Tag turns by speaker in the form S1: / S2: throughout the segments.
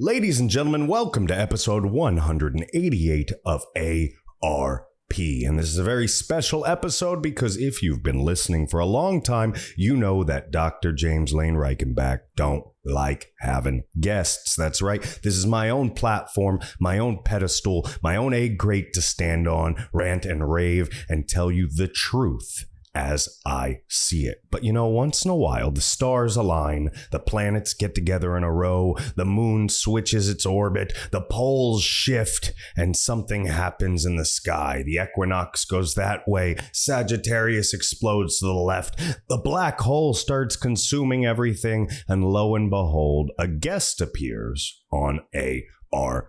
S1: Ladies and gentlemen, welcome to episode 188 of ARP. And this is a very special episode because if you've been listening for a long time, you know that Dr. James Lane Reichenbach don't like having guests. That's right. This is my own platform, my own pedestal, my own egg crate to stand on, rant and rave, and tell you the truth as I see it. But you know, once in a while, the stars align, the planets get together in a row, the moon switches its orbit, the poles shift, and something happens in the sky. The equinox goes that way, Sagittarius explodes to the left, the black hole starts consuming everything, and lo and behold, a guest appears on ARP.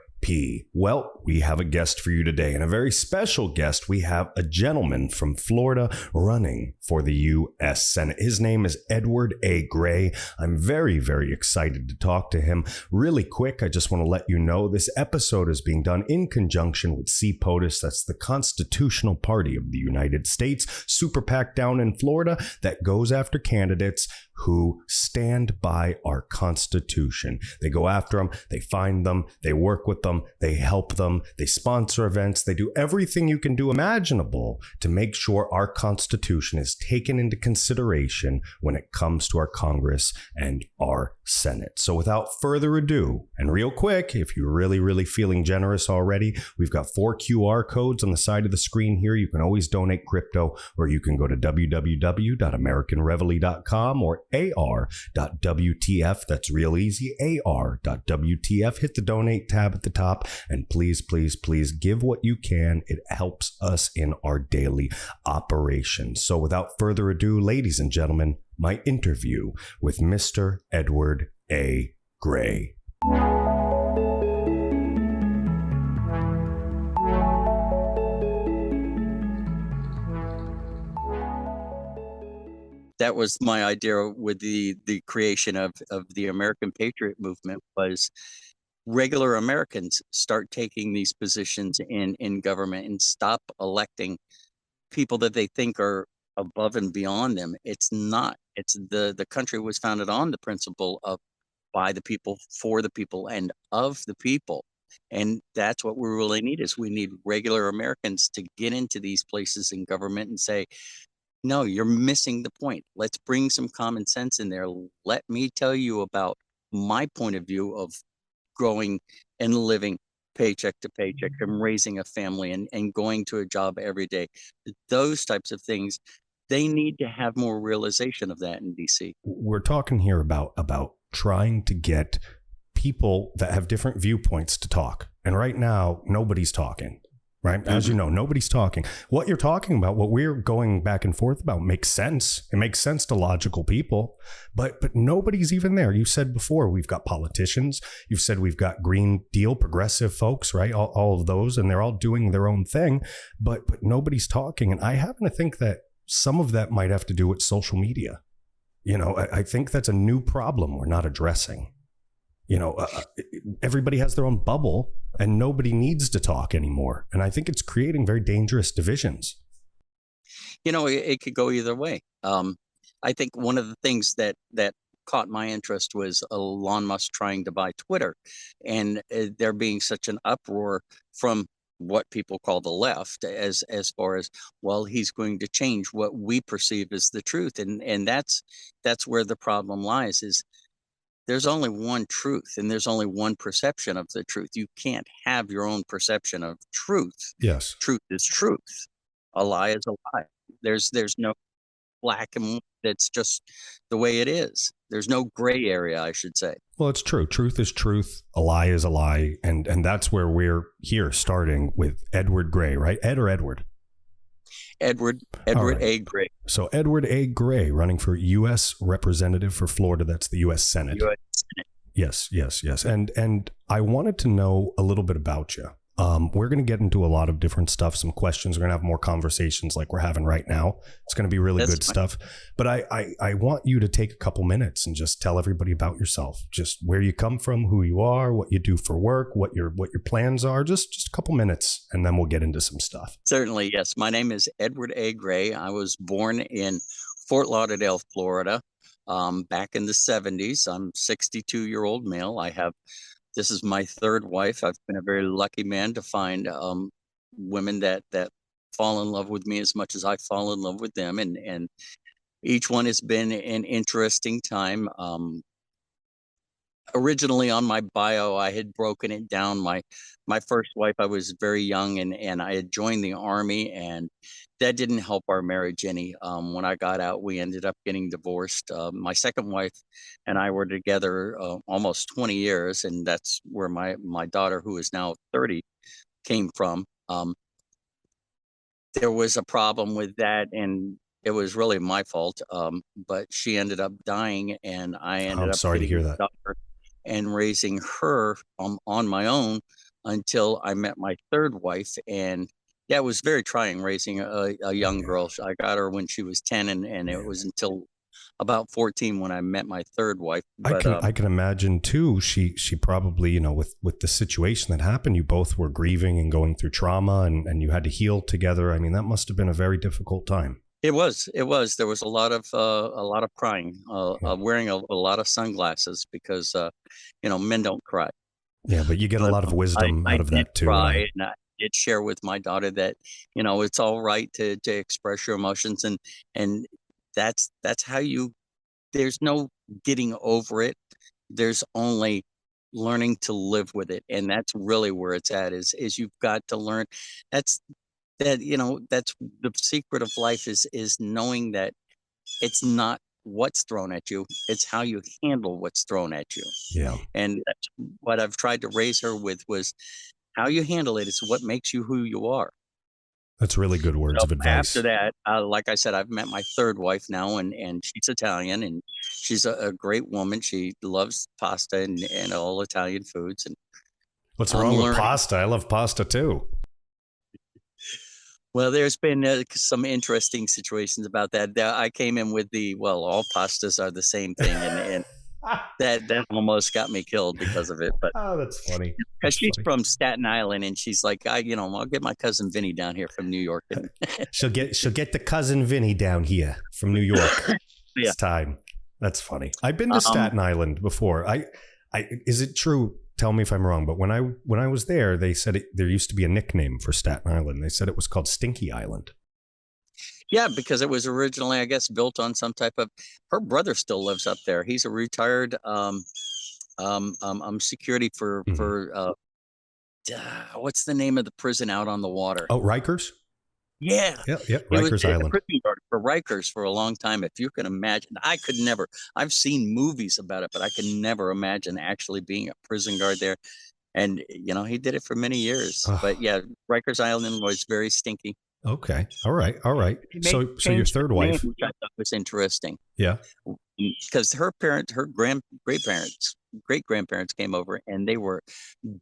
S1: Well, we have a guest for you today, and a very special guest. We have a gentleman from Florida running for the U.S. Senate. His name is Edward A. Gray. I'm very, very excited to talk to him. Really quick, I just want to let you know this episode is being done in conjunction with CPOTUS. That's the Constitutional Party of the United States, super PAC down in Florida that goes after candidates who stand by our Constitution. They go after them, they find them, they work with them, they help them, they sponsor events, they do everything you can do imaginable to make sure our Constitution is taken into consideration when it comes to our Congress and our Senate. So without further ado, and real quick, if you're really feeling generous already, we've got 4 QR codes on the side of the screen here. You can always donate crypto, or you can go to www.americanreveille.com or ar.wtf. That's real easy, ar.wtf. Hit the donate tab at the top, and please give what you can. It helps us in our daily operations. So without further ado, ladies and gentlemen, my interview with Mr. Edward A. Gray.
S2: That was my idea with the creation of the American Patriot Movement, was regular Americans start taking these positions in government and stop electing people that they think are above and beyond them. It's not. It's the country was founded on the principle of by the people, for the people, and of the people. And that's what we really need, is we need regular Americans to get into these places in government and say, no, you're missing the point. Let's bring some common sense in there. Let me tell you about my point of view of growing and living paycheck to paycheck and raising a family and going to a job every day. Those types of things, they need to have more realization of that in DC.
S1: We're talking here about trying to get people that have different viewpoints to talk. And right now, nobody's talking. Right. As you know, nobody's talking. What you're talking about, what we're going back and forth about, makes sense. It makes sense to logical people, but nobody's even there. You said before, we've got politicians. You've said we've got Green Deal, progressive folks, right? All of those, and they're all doing their own thing, but nobody's talking. And I happen to think that some of that might have to do with social media. You know, I think that's a new problem we're not addressing. You know, everybody has their own bubble and nobody needs to talk anymore. And I think it's creating very dangerous divisions.
S2: You know, it could go either way. I think one of the things that caught my interest was Elon Musk trying to buy Twitter, and there being such an uproar from what people call the left as far as, well, he's going to change what we perceive as the truth. And that's where the problem lies, is there's only one truth and there's only one perception of the truth. You can't have your own perception of truth.
S1: Yes.
S2: Truth is truth. A lie is a lie. There's no black and white. It's just the way it is. There's no gray area, I should say.
S1: Well, it's true. Truth is truth. A lie is a lie. And that's where we're here, starting with Edward Gray, right? Ed or Edward?
S2: Edward
S1: right.
S2: A. Gray.
S1: So Edward A. Gray, running for U.S. Representative for Florida. That's the U.S. Senate.
S2: U.S. Senate.
S1: Yes. And I wanted to know a little bit about you. We're going to get into a lot of different stuff, some questions. We're going to have more conversations like we're having right now. It's going to be really good stuff. But I want you to take a couple minutes and just tell everybody about yourself, just where you come from, who you are, what you do for work, what your plans are, just a couple minutes, and then we'll get into some stuff.
S2: Certainly, yes. My name is Edward A. Gray. I was born in Fort Lauderdale, Florida, back in the 70s. I'm a 62-year-old male. I have This is my third wife. I've been a very lucky man to find women that fall in love with me as much as I fall in love with them, and each one has been an interesting time. Originally on my bio, I had broken it down. My first wife, I was very young, and I had joined the Army, and that didn't help our marriage any. When I got out, we ended up getting divorced. My second wife and I were together almost 20 years, and that's where my daughter, who is now 30, came from. There was a problem with that, and it was really my fault. But she ended up dying, and I ended
S1: I'm
S2: up
S1: sorry to
S2: getting
S1: hear
S2: a
S1: that.
S2: daughter and raising her on my own until I met my third wife. And yeah, it was very trying raising a young
S1: Yeah.
S2: girl. I got her when she was 10, and it was until about 14 when I met my third wife. But
S1: I can imagine too. She probably, with the situation that happened, you both were grieving and going through trauma, and you had to heal together. I mean, that must have been a very difficult time.
S2: it was. There was a lot of crying, wearing a lot of sunglasses because men don't cry.
S1: Yeah, but you get a
S2: But
S1: lot of wisdom
S2: I
S1: out of
S2: did
S1: that too. And
S2: try, and I did share with my daughter that, it's all right to express your emotions, and that's how there's no getting over it. There's only learning to live with it, and that's really where it's at. Is you've got to learn. That's that's the secret of life, is knowing that it's not what's thrown at you, it's how you handle what's thrown at you.
S1: yeah,
S2: And that's what I've tried to raise her with, was how you handle it is what makes you who you are.
S1: that's really good words
S2: So
S1: of
S2: after
S1: advice.
S2: that, like I said, I've met my third wife now, and she's Italian, and she's a great woman. She loves pasta and all Italian foods, and
S1: What's
S2: I'm
S1: wrong with
S2: learning.
S1: pasta? I love pasta too.
S2: Well, there's been some interesting situations about that. I came in with all pastas are the same thing, and that almost got me killed because of it. But
S1: Oh, that's funny.
S2: because
S1: That's
S2: she's
S1: funny.
S2: from Staten Island, and she's like, I'll get my cousin Vinny down here from New York, and
S1: She'll get the cousin Vinny down here from New York.
S2: yeah.
S1: It's time. That's funny. I've been to
S2: Um,
S1: Staten Island before. Is it true? Tell me if I'm wrong. But when I was there, they said there used to be a nickname for Staten Island. They said it was called Stinky Island.
S2: yeah, because it was originally, I guess, built on some type of. Her brother still lives up there. He's a retired security for
S1: Mm-hmm.
S2: what's the name of the prison out on the water?
S1: Oh, Rikers.
S2: Yeah,
S1: Yeah, yeah,
S2: he was
S1: Rikers
S2: a
S1: Island.
S2: prison guard for Rikers for a long time. If you can imagine, I could never. I've seen movies about it, but I could never imagine actually being a prison guard there. And he did it for many years. But
S1: Oh,
S2: yeah, Rikers Island was very stinky.
S1: okay. All right. All right.
S2: He made
S1: So your
S2: changed
S1: third
S2: his name,
S1: wife.
S2: which I thought was interesting.
S1: Yeah.
S2: Because her parents, her great grandparents came over, and they were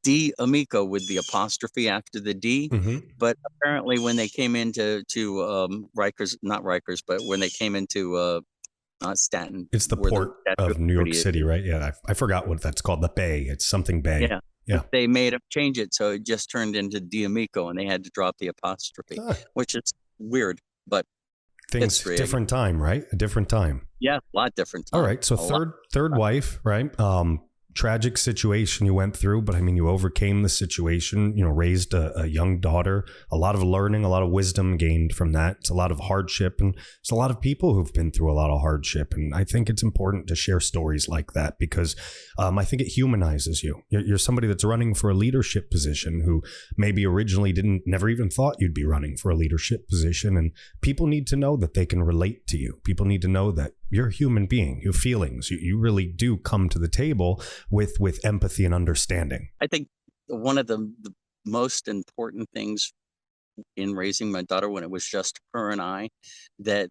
S2: D Amico with the apostrophe after the D.
S1: Mm-hmm.
S2: But apparently, when they came into Rikers, not Rikers, but when they came into not Staten,
S1: It's the
S2: where the
S1: port
S2: Statue
S1: of
S2: of
S1: New York
S2: Liberty
S1: City,
S2: is.
S1: right? Yeah. I forgot what that's called. The Bay. It's something Bay.
S2: Yeah,
S1: Yeah.
S2: they made them change it, so it just turned into D Amico, and they had to drop the apostrophe,
S1: Ah,
S2: which is weird, but
S1: things
S2: history, I guess.
S1: different time, right? A different time.
S2: Yeah, a lot different
S1: All
S2: time.
S1: right. So
S2: A lot.
S1: third wife, right? Tragic situation you went through, but I mean, you overcame the situation, raised a young daughter, a lot of learning, a lot of wisdom gained from that. It's a lot of hardship, and it's a lot of people who've been through a lot of hardship. And I think it's important to share stories like that because I think it humanizes you. You're somebody that's running for a leadership position who maybe originally never even thought you'd be running for a leadership position. And people need to know that they can relate to you. People need to know that you're a human being, you have feelings. You really do come to the table with empathy and understanding.
S2: I think one of the most important things in raising my daughter, when it was just her and I, that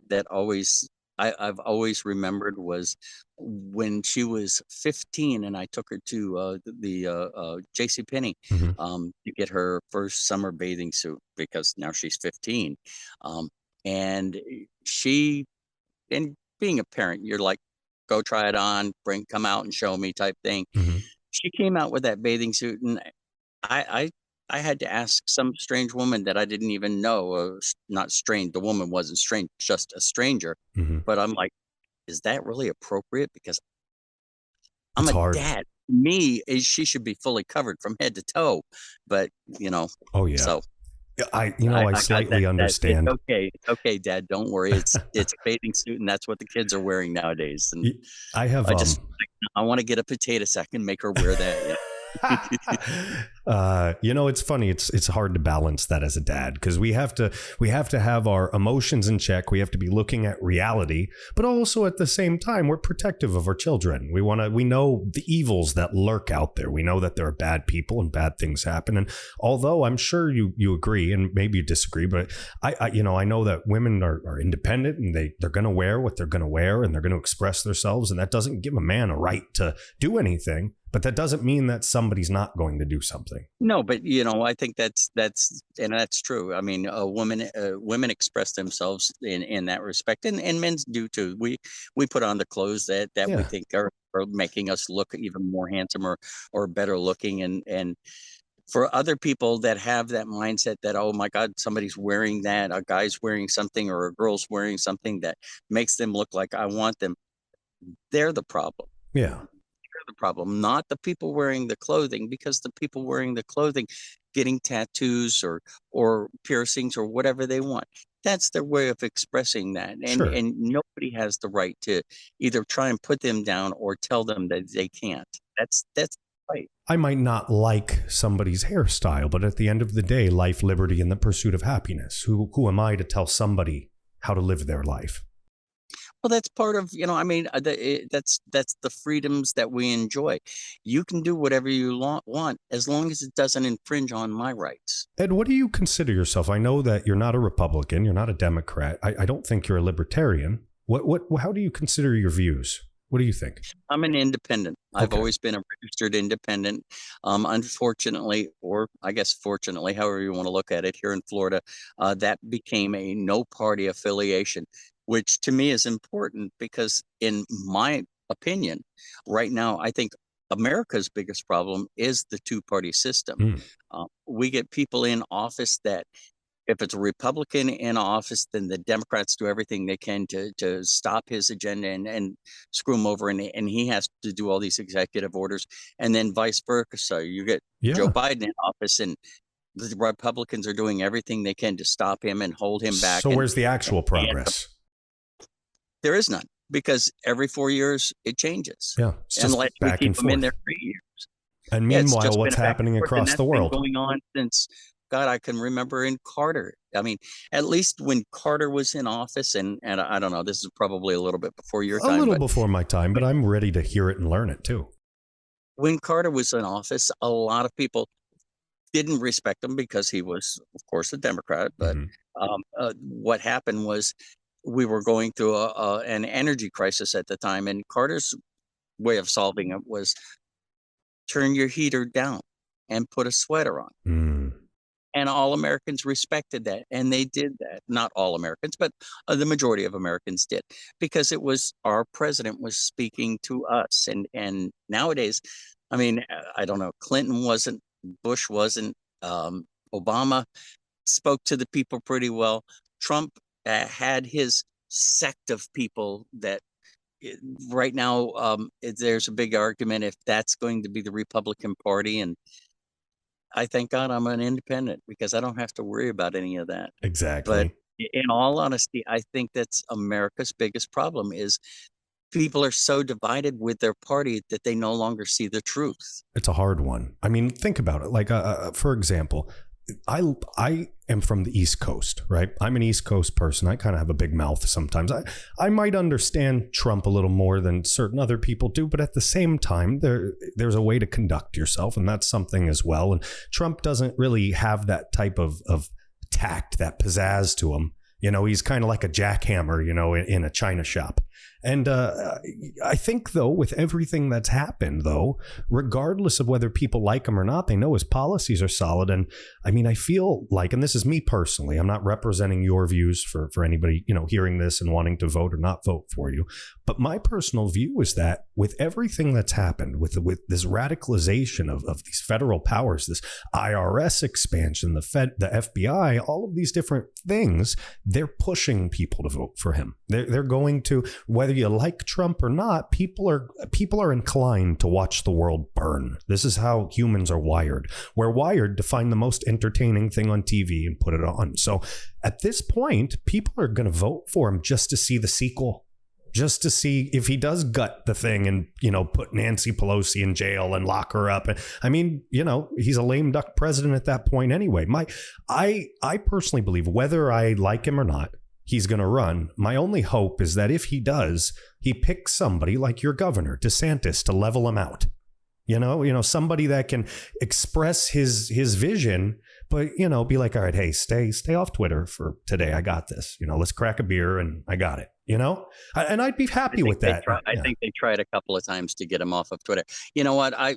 S2: I've always remembered, was when she was 15 and I took her to the J.C. Penney
S1: Mm-hmm.
S2: to get her first summer bathing suit, because now she's 15, and she and being a parent, you're like, go try it on, come out and show me type thing.
S1: Mm-hmm.
S2: She came out with that bathing suit, and I I had to ask some strange woman that I didn't even know, not strange. The woman wasn't strange, just a stranger.
S1: Mm-hmm.
S2: But I'm like, is that really appropriate? Because I'm
S1: It's
S2: a
S1: hard.
S2: dad. me, she should be fully covered from head to toe. But
S1: Oh yeah.
S2: so
S1: I
S2: I got
S1: slightly
S2: that.
S1: understand.
S2: It's okay, Dad. Don't worry. It's a bathing suit, and that's what the kids are wearing nowadays. And
S1: I have
S2: I want to get a potato sack and make her wear that. Yeah.
S1: It's funny. It's hard to balance that as a dad, because we have to have our emotions in check. We have to be looking at reality, but also at the same time, we're protective of our children. We know the evils that lurk out there. We know that there are bad people and bad things happen. And although I'm sure you agree, and maybe you disagree, but I know that women are independent, and they're going to wear what they're going to wear, and they're going to express themselves. And that doesn't give a man a right to do anything. But that doesn't mean that somebody's not going to do something.
S2: No, but I think that's true. I mean, women express themselves in that respect, and men do too. We put on the clothes that we think are making us look even more handsome or better looking, and for other people that have that mindset that, oh my God, somebody's wearing that, a guy's wearing something or a girl's wearing something that makes them look like I want them, they're the problem.
S1: Yeah.
S2: The problem, not the people wearing the clothing, because the people wearing the clothing, getting tattoos or piercings or whatever they want, that's their way of expressing that. And nobody has the right to either try and put them down or tell them that they can't. That's right.
S1: I might not like somebody's hairstyle, but at the end of the day, life, liberty, and the pursuit of happiness. Who am I to tell somebody how to live their life?
S2: Well, that's part of, that's the freedoms that we enjoy. You can do whatever you want as long as it doesn't infringe on my rights.
S1: Ed, what do you consider yourself? I know that you're not a Republican, you're not a Democrat. I don't think you're a libertarian. How do you consider your views? What do you think?
S2: I'm an independent. Okay. I've always been a registered independent. Unfortunately, or I guess fortunately, however you want to look at it, here in Florida, that became a no party affiliation, which to me is important because, in my opinion, right now, I think America's biggest problem is the two-party system. We get people in office that, if it's a Republican in office, then the Democrats do everything they can to stop his agenda and screw him over, and he has to do all these executive orders, and then vice versa. You get Joe Biden in office, and the Republicans are doing everything they can to stop him and hold him back.
S1: So where's the actual progress?
S2: There is none, because every 4 years it changes.
S1: Yeah, it's just
S2: unless we keep them in there for years.
S1: And meanwhile, what's happening across the world?
S2: Going on since, God, I can remember in Carter. I mean, at least when Carter was in office, and I don't know, this is probably a little bit before your time.
S1: A little before my time, but I'm ready to hear it and learn it too.
S2: When Carter was in office, a lot of people didn't respect him because he was, of course, a Democrat. But what happened was, we were going through an energy crisis at the time, and Carter's way of solving it was turn your heater down and put a sweater on. And all Americans respected that, and they did that. Not all Americans, but the majority of Americans did, because it was our president was speaking to us. And nowadays, I mean, I don't know, Clinton wasn't, Bush wasn't, Obama spoke to the people pretty well. Trump had his sect of people that right now there's a big argument if that's going to be the Republican Party. And I thank God I'm an independent, because I don't have to worry about any of that.
S1: Exactly.
S2: But in all honesty, I think that's America's biggest problem, is people are so divided with their party that they no longer see the truth.
S1: It's a hard one. I mean, think about it. Like, for example, I am from the East Coast, right? I'm an East Coast person. I kind of have a big mouth sometimes. I might understand Trump a little more than certain other people do, but at the same time, there's a way to conduct yourself, and that's something as well. And Trump doesn't really have that type of tact, that pizzazz to him. He's kind of like a jackhammer, in a china shop. And I think, though, with everything that's happened, though, regardless of whether people like him or not, they know his policies are solid. And I mean, I feel like, and this is me personally, I'm not representing your views for anybody, hearing this and wanting to vote or not vote for you. But my personal view is that with everything that's happened, with this radicalization of these federal powers, this IRS expansion, the FBI, all of these different things, they're pushing people to vote for him. They're going to, whether whether you like Trump or not, people are inclined to watch the world burn. This is how humans are wired. We're wired to find the most entertaining thing on TV and put it on. So at this point, people are going to vote for him just to see the sequel. Just to see if he does gut the thing and, put Nancy Pelosi in jail and lock her up. I mean, he's a lame duck president at that point anyway. I personally believe, whether I like him or not, he's going to run. My only hope is that if he does, he picks somebody like your governor, DeSantis, to level him out. Somebody that can express his vision, but, be like, all right, hey, stay off Twitter for today. I got this. Let's crack a beer and I got it. And I'd be happy with that.
S2: I think they tried a couple of times to get him off of Twitter. You know what? I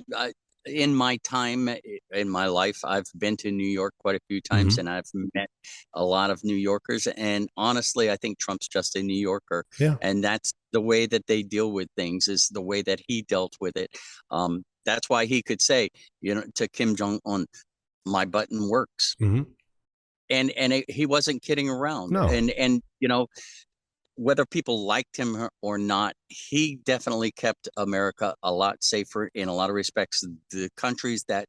S2: in my time in my life, I've been to New York quite a few times, and I've met a lot of New Yorkers. And honestly, I think Trump's just a New Yorker.
S1: Yeah.
S2: And that's the way that they deal with things, is the way that he dealt with it. That's why he could say, to Kim Jong-un, my button works. And he wasn't kidding around.
S1: No.
S2: And whether people liked him or not, he definitely kept America a lot safer in a lot of respects. The countries that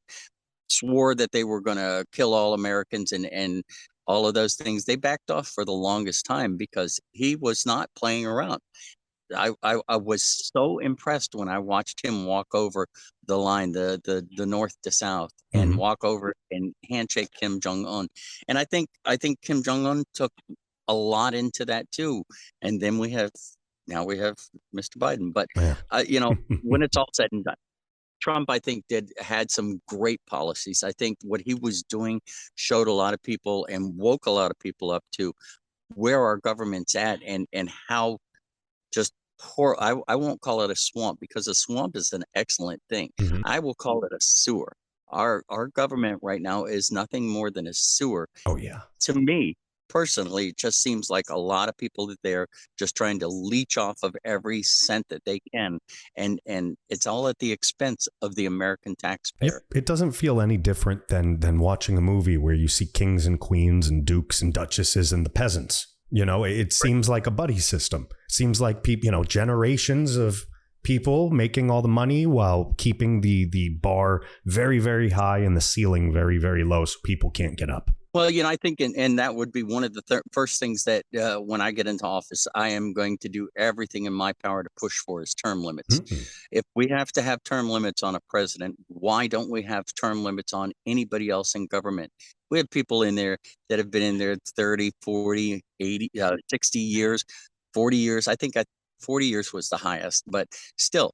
S2: swore that they were going to kill all Americans and all of those things, they backed off for the longest time because he was not playing around. I was so impressed when I watched him walk over the line, the north to south, and walk over and handshake Kim Jong-un. And I think Kim Jong-un took a lot into that too. And then we have Mr. Biden. But when it's all said and done, Trump, I think, had some great policies. I think what he was doing showed a lot of people and woke a lot of people up to where our government's at and how just poor. I won't call it a swamp, because a swamp is an excellent thing. I will call it a sewer. Our government right now is nothing more than a sewer.
S1: Oh yeah.
S2: To me personally, it just seems like a lot of people that they're just trying to leech off of every cent that they can, and it's all at the expense of the American taxpayer.
S1: It doesn't feel any different than watching a movie where you see kings and queens and dukes and duchesses and the peasants. It seems like a buddy system. It seems like people, generations of people making all the money while keeping the bar very, very high and the ceiling very, very low, so people can't get up.
S2: Well, I think, and that would be one of the first things that when I get into office, I am going to do everything in my power to push for is term limits. If we have to have term limits on a president, why don't we have term limits on anybody else in government? We have people in there that have been in there 30, 40, 80, 60 years, 40 years. I think 40 years was the highest, but still,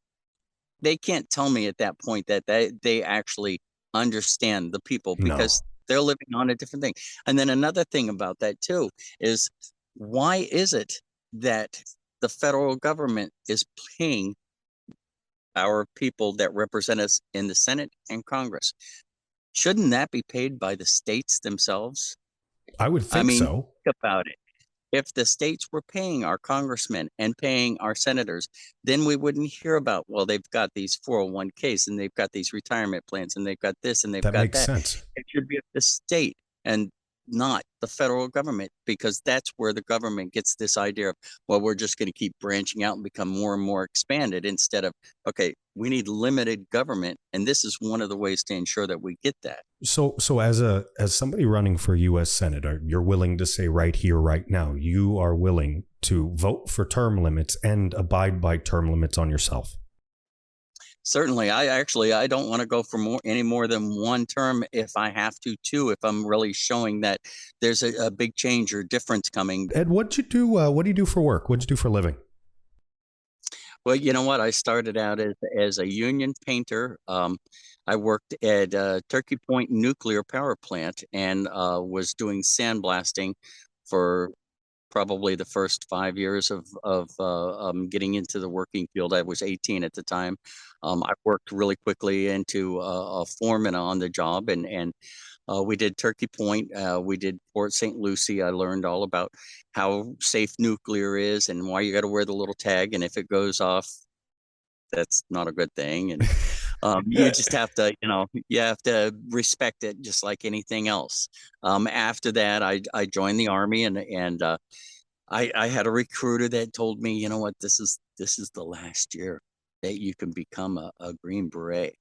S2: they can't tell me at that point that they actually understand the people, because they're living on a different thing. And then another thing about that too is, why is it that the federal government is paying our people that represent us in the Senate and Congress? Shouldn't that be paid by the states themselves?
S1: I would think so.
S2: Think about it. If the states were paying our congressmen and paying our senators, then we wouldn't hear about, well, they've got these 401ks and they've got these retirement plans and they've got this and they've got that.
S1: That makes sense.
S2: It should be the state and not the federal government, because that's where the government gets this idea of, well, we're just going to keep branching out and become more and more expanded, instead of, okay, we need limited government, and this is one of the ways to ensure that we get that.
S1: So as somebody running for U.S. Senator, you're willing to say right here, right now, you are willing to vote for term limits and abide by term limits on yourself?
S2: Certainly. I don't want to go for any more than one term if I have to, if I'm really showing that there's a big change or difference coming.
S1: Ed, what do you do for work? What'd you do for a living?
S2: Well, you know what? I started out as a union painter. I worked at Turkey Point Nuclear Power Plant and was doing sandblasting for probably the first 5 years of getting into the working field. I was 18 at the time. I worked really quickly into a foreman on the job, and we did Turkey Point. We did Port St. Lucie. I learned all about how safe nuclear is and why you got to wear the little tag. And if it goes off, that's not a good thing. And you just have to, you have to respect it just like anything else. After that, I joined the Army, and I had a recruiter that told me, you know what, this is the last year that you can become a Green Beret,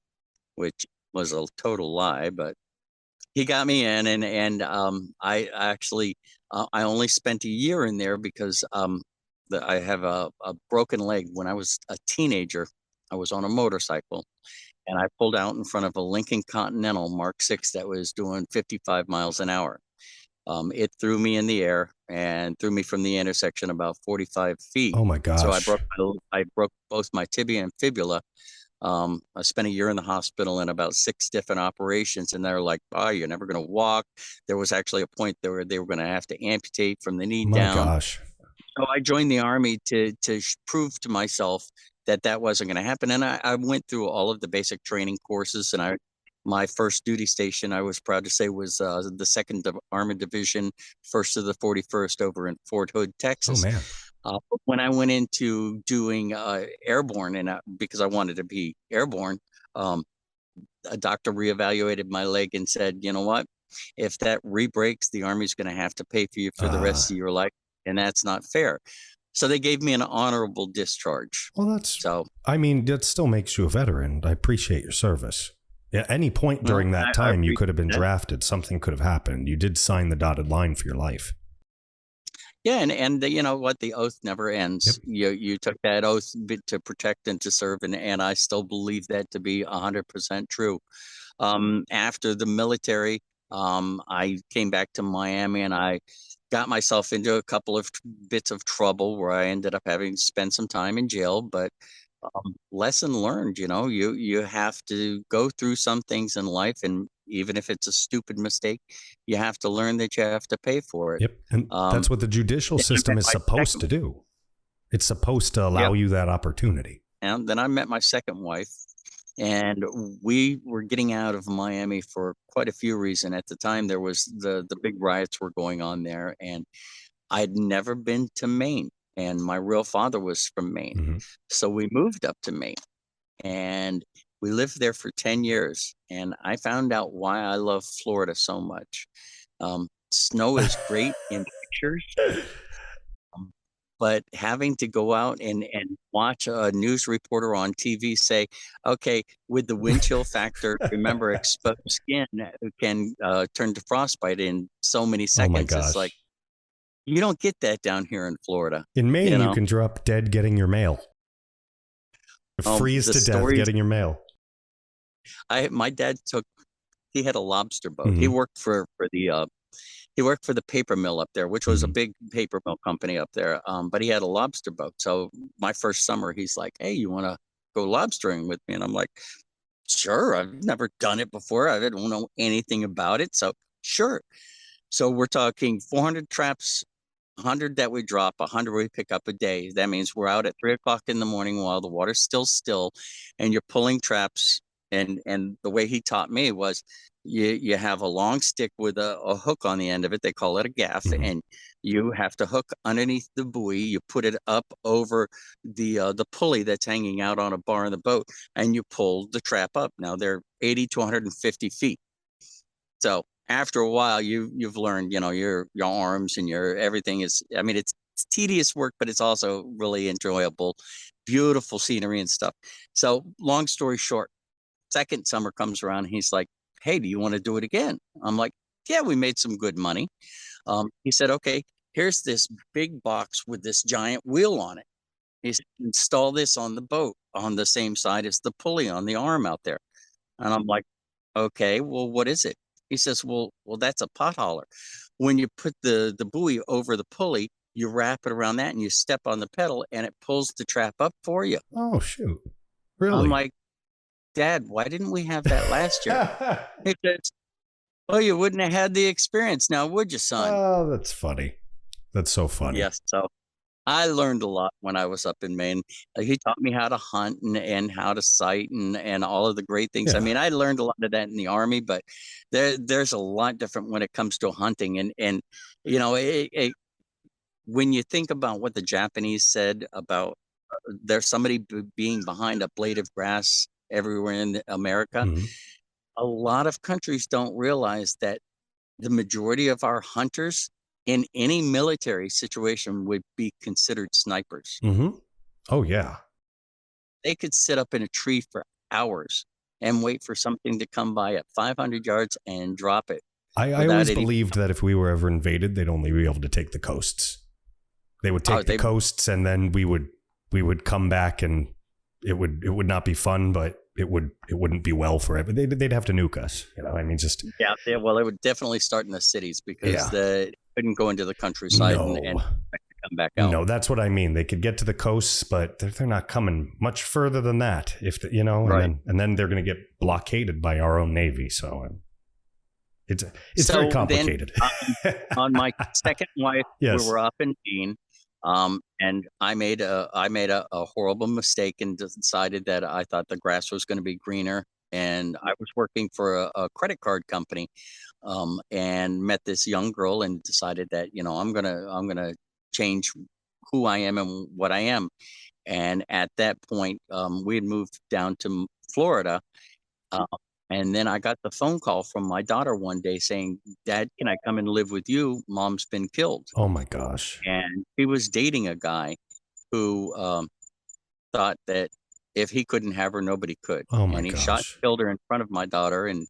S2: which was a total lie, but he got me in, and I actually I only spent a year in there because I have a broken leg. When I was a teenager, I was on a motorcycle and I pulled out in front of a Lincoln Continental Mark 6 that was doing 55 miles an hour. It threw me in the air and threw me from the intersection about 45 feet.
S1: Oh my
S2: So
S1: gosh.
S2: I broke both my tibia and fibula. I spent a year in the hospital in about 6 different operations, and they're like, "Oh, you're never going to walk." There was actually a point there where they were going to have to amputate from the knee
S1: My
S2: down.
S1: gosh.
S2: So I joined the Army to prove to myself that that wasn't going to happen. And I went through all of the basic training courses. And my first duty station, I was proud to say, was the 2nd Armored Division, 1st of the 41st over in Fort Hood,
S1: Oh
S2: Texas.
S1: man.
S2: When I went into doing airborne, and because I wanted to be airborne, a doctor reevaluated my leg and said, you know what? If that re-breaks, the Army's going to have to pay for you for the rest of your life, and that's not fair. So they gave me an honorable discharge.
S1: Well,
S2: So
S1: I mean, that still makes you a veteran. I appreciate your service. At any point
S2: well,
S1: during that
S2: I
S1: time, you
S2: appreciate
S1: could have been
S2: that.
S1: drafted. Something could have happened. You did sign the dotted line for your life.
S2: Yeah, and you know what? The oath never ends.
S1: Yep.
S2: You took that oath to protect and to serve, and I still believe that to be 100% true. After the military, I came back to Miami and I got myself into a couple of bits of trouble where I ended up having to spend some time in jail. But lesson learned, you have to go through some things in life, and even if it's a stupid mistake, you have to learn that you have to pay for it.
S1: Yep. And
S2: Um,
S1: that's what the judicial
S2: then I
S1: system
S2: met
S1: is
S2: my
S1: supposed
S2: second,
S1: to do. It's supposed to allow
S2: yep,
S1: you that opportunity.
S2: and then I met my second wife, and we were getting out of Miami for quite a few reasons. At the time, there was the big riots were going on there, and I'd never been to Maine, and my real father was from Maine.
S1: Mm-hmm.
S2: So we moved up to Maine, and we lived there for 10 years, and I found out why I love Florida so much. Snow is great in pictures, um, but having to go out and watch a news reporter on TV say, okay, with the wind chill factor, remember, exposed skin can turn to frostbite in so many
S1: Oh my
S2: seconds. It's like,
S1: gosh.
S2: you don't get that down here in Florida,
S1: In
S2: you
S1: Maine, you
S2: know?
S1: can drop dead getting your mail. Freeze
S2: The
S1: to death
S2: stories,
S1: getting your mail.
S2: my dad he had a lobster boat. He
S1: Mm-hmm.
S2: worked he worked for the paper mill up there, which was a
S1: Mm-hmm.
S2: big paper mill company up there. But he had a lobster boat. So my first summer, he's like, "Hey, you want to go lobstering with me?" And I'm like, "Sure." I've never done it before. I don't know anything about it. So sure. So we're talking 400 traps, 100 that we drop, 100 we pick up a day. That means we're out at 3 o'clock in the morning while the water's still, and you're pulling traps. And the way he taught me was you have a long stick with a hook on the end of it. They call it a gaff,
S1: Mm-hmm.
S2: and you have to hook underneath the buoy. You put it up over the pulley that's hanging out on a bar in the boat, and you pull the trap up. Now they're 80 to 150 feet. So after a while, you've learned, your arms and your everything is. I mean, it's tedious work, but it's also really enjoyable, beautiful scenery and stuff. So long story short, second summer comes around, and he's like, "Hey, do you want to do it again?" I'm like, "Yeah, we made some good money." He said, "Okay, here's this big box with this giant wheel on it. He said, install this on the boat on the same side as the pulley on the arm out there." And I'm like, "Okay, well, what is it?" He says, "Well, that's a pot hauler. When you put the buoy over the pulley, you wrap it around that and you step on the pedal and it pulls the trap up for you."
S1: Oh, shoot.
S2: I'm
S1: Really?
S2: like, "Dad, why didn't we have that last year?" He says, "Well, you wouldn't have had the experience now, would you, son?"
S1: Oh, that's funny. That's so funny.
S2: Yes. So I learned a lot when I was up in Maine. He taught me how to hunt and how to sight and all of the great things. I
S1: Yeah.
S2: mean, I learned a lot of that in the Army, but there's a lot different when it comes to hunting. And when you think about what the Japanese said about there's somebody being behind a blade of grass everywhere in America,
S1: Mm-hmm.
S2: a lot of countries don't realize that the majority of our hunters in any military situation would be considered snipers.
S1: Mm-hmm. Oh, yeah.
S2: They could sit up in a tree for hours and wait for something to come by at 500 yards and drop it
S1: I
S2: without
S1: always
S2: any.
S1: believed that if we were ever invaded, they'd only be able to take the coasts. They would take the coasts, and then we would come back, and it would not be fun, but it wouldn't be well for it. They'd have to nuke us. I mean, just
S2: well, it would definitely start in the cities because they couldn't go into the countryside and come back out.
S1: No, that's what I mean. They could get to the coasts, but they're not coming much further than that.
S2: Right.
S1: And then they're going to get blockaded by our own Navy. So it's very complicated.
S2: Then, on my second wife,
S1: yes.
S2: we were up in Maine, and I made a horrible mistake and decided that I thought the grass was going to be greener. And I was working for a credit card company, and met this young girl and decided that I'm gonna change who I am and what I am. And at that point, we had moved down to Florida. And then I got the phone call from my daughter one day saying, "Dad, can I come and live with you? Mom's been killed."
S1: Oh my gosh.
S2: And he was dating a guy who thought that if he couldn't have her, nobody could.
S1: Oh my
S2: and he
S1: gosh.
S2: shot and killed her in front of my daughter and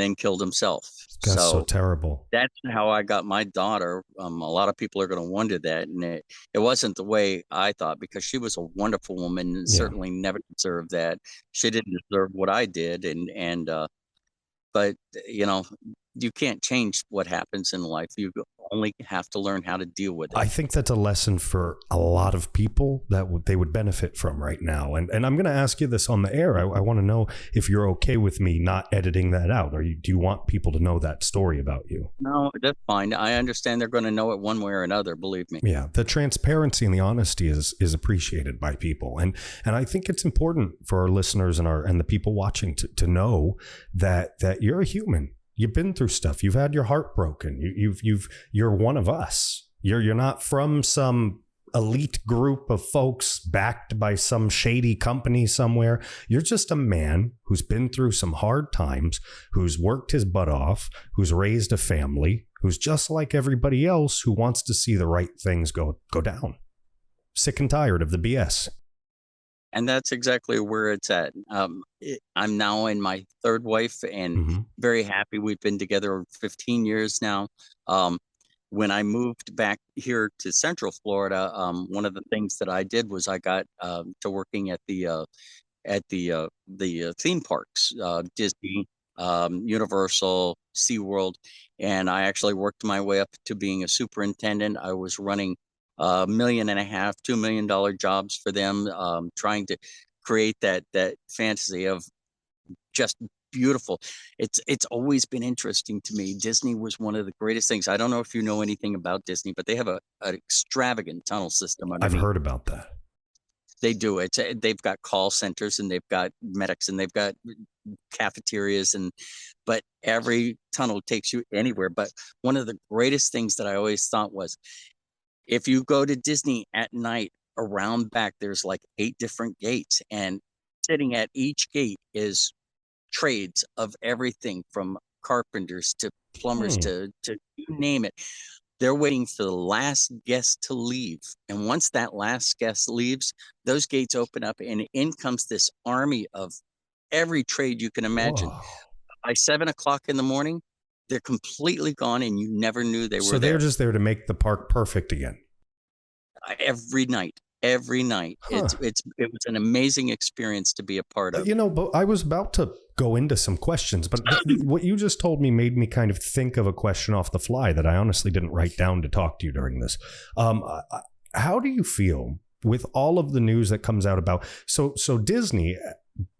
S2: then killed himself.
S1: That's so terrible.
S2: That's how I got my daughter. A lot of people are going to wonder that. And it wasn't the way I thought, because she was a wonderful woman and certainly never deserved that. She didn't deserve what I did. But you can't change what happens in life. You only have to learn how to deal with it.
S1: I think that's a lesson for a lot of people that they would benefit from right now. And I'm going to ask you this on the air. I want to know if you're okay with me not editing that out, or do you want people to know that story about you?
S2: No, that's fine. I understand they're going to know it one way or another, believe me.
S1: Yeah, the transparency and the honesty is appreciated by people. And I think it's important for our listeners and the people watching to know that you're a human. You've been through stuff. You've had your heart broken. You're one of us. You're not from some elite group of folks backed by some shady company somewhere. You're just a man who's been through some hard times, who's worked his butt off, who's raised a family, who's just like everybody else, who wants to see the right things go down. Sick and tired of the BS.
S2: And that's exactly where it's at. I'm now in my third wife and very happy. We've been together 15 years now. When I moved back here to Central Florida, one of the things that I did was I got to working at the theme parks, Disney, Universal, SeaWorld, and I actually worked my way up to being a superintendent. I was running $1.5 million, $2 million jobs for them, trying to create that fantasy of just beautiful. It's always been interesting to me. Disney was one of the greatest things. I don't know if you know anything about Disney, but they have an extravagant tunnel system underneath.
S1: I've heard about that.
S2: They do. They've got call centers and they've got medics and they've got cafeterias, but every tunnel takes you anywhere. But one of the greatest things that I always thought was, if you go to Disney at night, around back, there's like 8 different gates, and sitting at each gate is trades of everything from carpenters to plumbers to you name it. They're waiting for the last guest to leave. And once that last guest leaves, those gates open up and in comes this army of every trade you can imagine.
S1: Whoa. By
S2: 7:00 in the morning, they're completely gone and you never knew they were there.
S1: So they're just there to make the park perfect again.
S2: Every night. Huh. It was an amazing experience to be a part of.
S1: But I was about to go into some questions, but what you just told me made me kind of think of a question off the fly that I honestly didn't write down to talk to you during this. How do you feel with all of the news that comes out about so Disney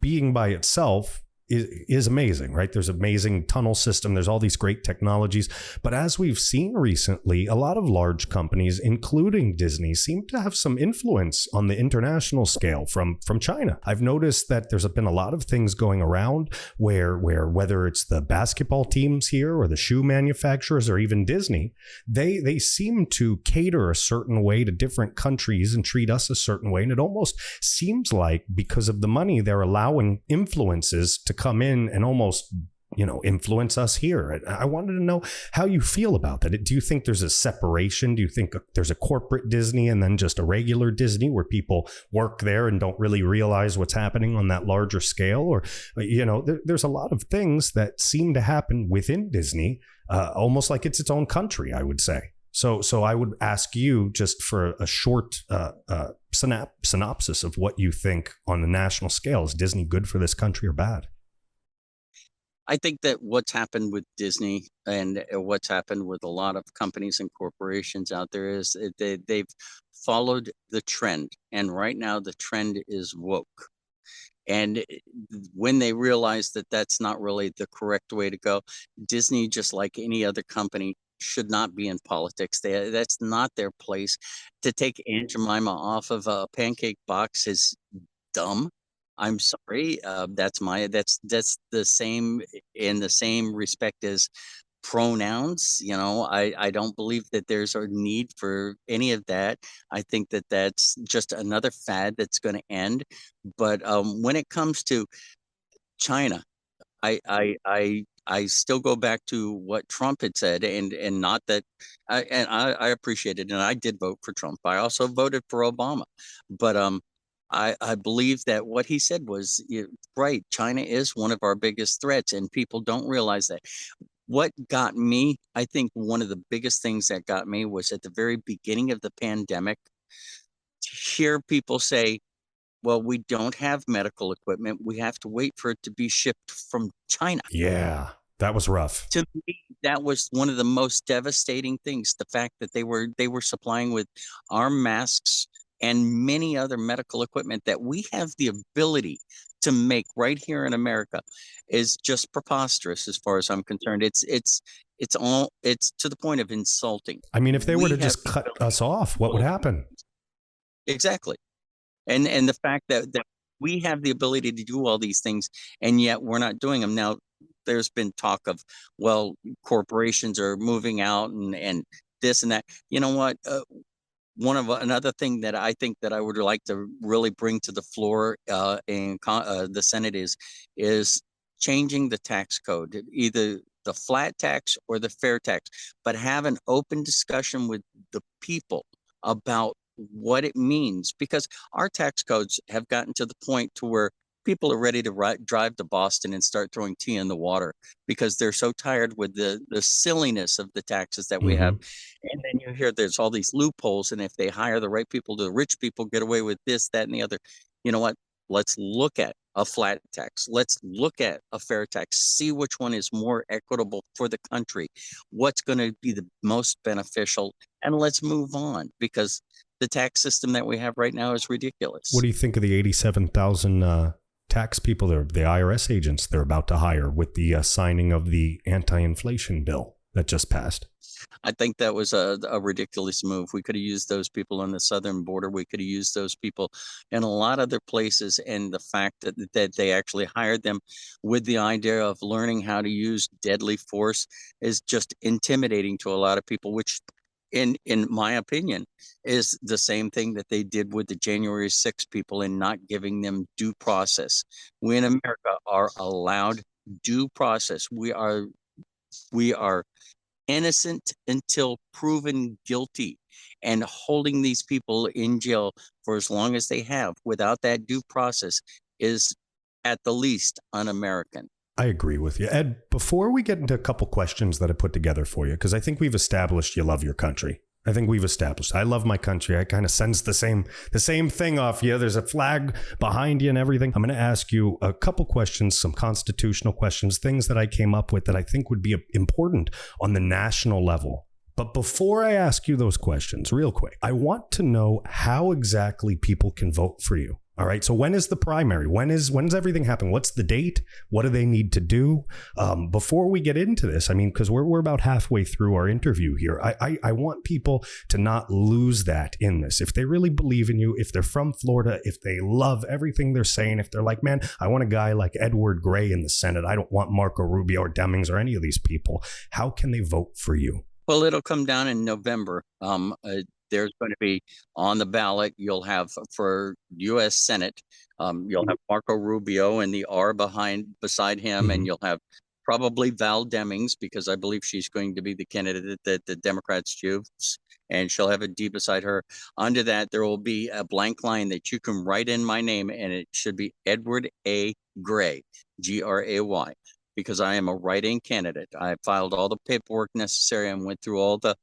S1: being by itself is amazing, right? There's amazing tunnel system. There's all these great technologies. But as we've seen recently, a lot of large companies, including Disney, seem to have some influence on the international scale from China. I've noticed that there's been a lot of things going around where whether it's the basketball teams here or the shoe manufacturers or even Disney, they seem to cater a certain way to different countries and treat us a certain way. And it almost seems like because of the money, they're allowing influences to come in and almost influence us here. And I wanted to know how you feel about that. Do you think there's a separation? Do you think there's a corporate Disney and then just a regular Disney where people work there and don't really realize what's happening on that larger scale? Or, there's a lot of things that seem to happen within Disney, almost like it's its own country, I would say. So I would ask you just for a short synopsis of what you think on the national scale. Is Disney good for this country or bad?
S2: I think that what's happened with Disney and what's happened with a lot of companies and corporations out there is they've followed the trend. And right now the trend is woke. And when they realize that that's not really the correct way to go, Disney, just like any other company, should not be in politics. That's not their place. To take Aunt Jemima off of a pancake box is dumb. I'm sorry. That's the same in the same respect as pronouns. I don't believe that there's a need for any of that. I think that that's just another fad that's going to end. But when it comes to China, I still go back to what Trump had said, and not that, I appreciate it, and I did vote for Trump. I also voted for Obama, but I believe that what he said was right. China is one of our biggest threats, and people don't realize that. What got me, I think one of the biggest things that got me was at the very beginning of the pandemic, to hear people say, well, we don't have medical equipment. We have to wait for it to be shipped from China.
S1: Yeah, that was rough.
S2: To me, that was one of the most devastating things. The fact that they were supplying with arm masks and many other medical equipment that we have the ability to make right here in America is just preposterous as far as I'm concerned. It's to the point of insulting.
S1: I mean, if they were to just cut us off, what would happen?
S2: Exactly. And the fact that we have the ability to do all these things, and yet we're not doing them. Now, there's been talk of, well, corporations are moving out and this and that. You know what? Another thing that I think that I would like to really bring to the floor in the Senate is changing the tax code, either the flat tax or the fair tax, but have an open discussion with the people about what it means, because our tax codes have gotten to the point to where people are ready to drive to Boston and start throwing tea in the water because they're so tired with the silliness of the taxes that we have. And then you hear there's all these loopholes, and if they hire the right people, the rich people get away with this, that, and the other. You know what? Let's look at a flat tax. Let's look at a fair tax, see which one is more equitable for the country, what's going to be the most beneficial, and let's move on, because the tax system that we have right now is ridiculous.
S1: What do you think of the 87,000 tax people, the IRS agents they're about to hire with the signing of the anti-inflation bill that just passed?
S2: I think that was a ridiculous move. We could have used those people on the southern border. We could have used those people in a lot of other places. And the fact that they actually hired them with the idea of learning how to use deadly force is just intimidating to a lot of people, which in my opinion, is the same thing that they did with the January 6th people in not giving them due process. We in America are allowed due process. We are innocent until proven guilty, and holding these people in jail for as long as they have without that due process is at the least un-American.
S1: I agree with you. Ed, before we get into a couple questions that I put together for you, because I think we've established you love your country. I think we've established I love my country. I kind of sense the same thing off you. There's a flag behind you and everything. I'm going to ask you a couple questions, some constitutional questions, things that I came up with that I think would be important on the national level. But before I ask you those questions, real quick, I want to know how exactly people can vote for you. All right. So when is the primary? When's everything happen? What's the date? What do they need to do? Before we get into this, I mean, because we're about halfway through our interview here, I want people to not lose that in this. If they really believe in you, if they're from Florida, if they love everything they're saying, if they're like, man, I want a guy like Edward Gray in the Senate. I don't want Marco Rubio or Demings or any of these people. How can they vote for you?
S2: Well, it'll come down in November. There's going to be on the ballot, you'll have for U.S. Senate, you'll have Marco Rubio and the R beside him, and you'll have probably Val Demings, because I believe she's going to be the candidate that the Democrats choose, and she'll have a D beside her. Under that, there will be a blank line that you can write in my name, and it should be Edward A. Gray, Gray, because I am a write-in candidate. I filed all the paperwork necessary and went through all the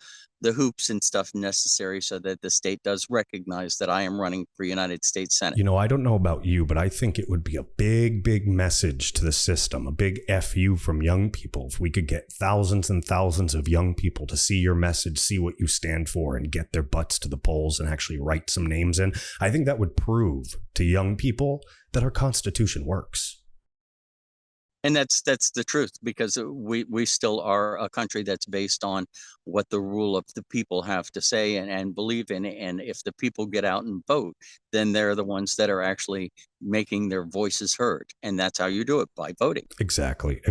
S2: hoops and stuff necessary so that the state does recognize that I am running for United States Senate.
S1: You know, I don't know about you, but I think it would be a big, big message to the system, a big FU from young people. If we could get thousands and thousands of young people to see your message, see what you stand for, and get their butts to the polls and actually write some names in, I think that would prove to young people that our Constitution works.
S2: And that's the truth, because we still are a country that's based on what the rule of the people have to say and believe in. And if the people get out and vote, then they're the ones that are actually making their voices heard. And that's how you do it, by voting.
S1: Exactly.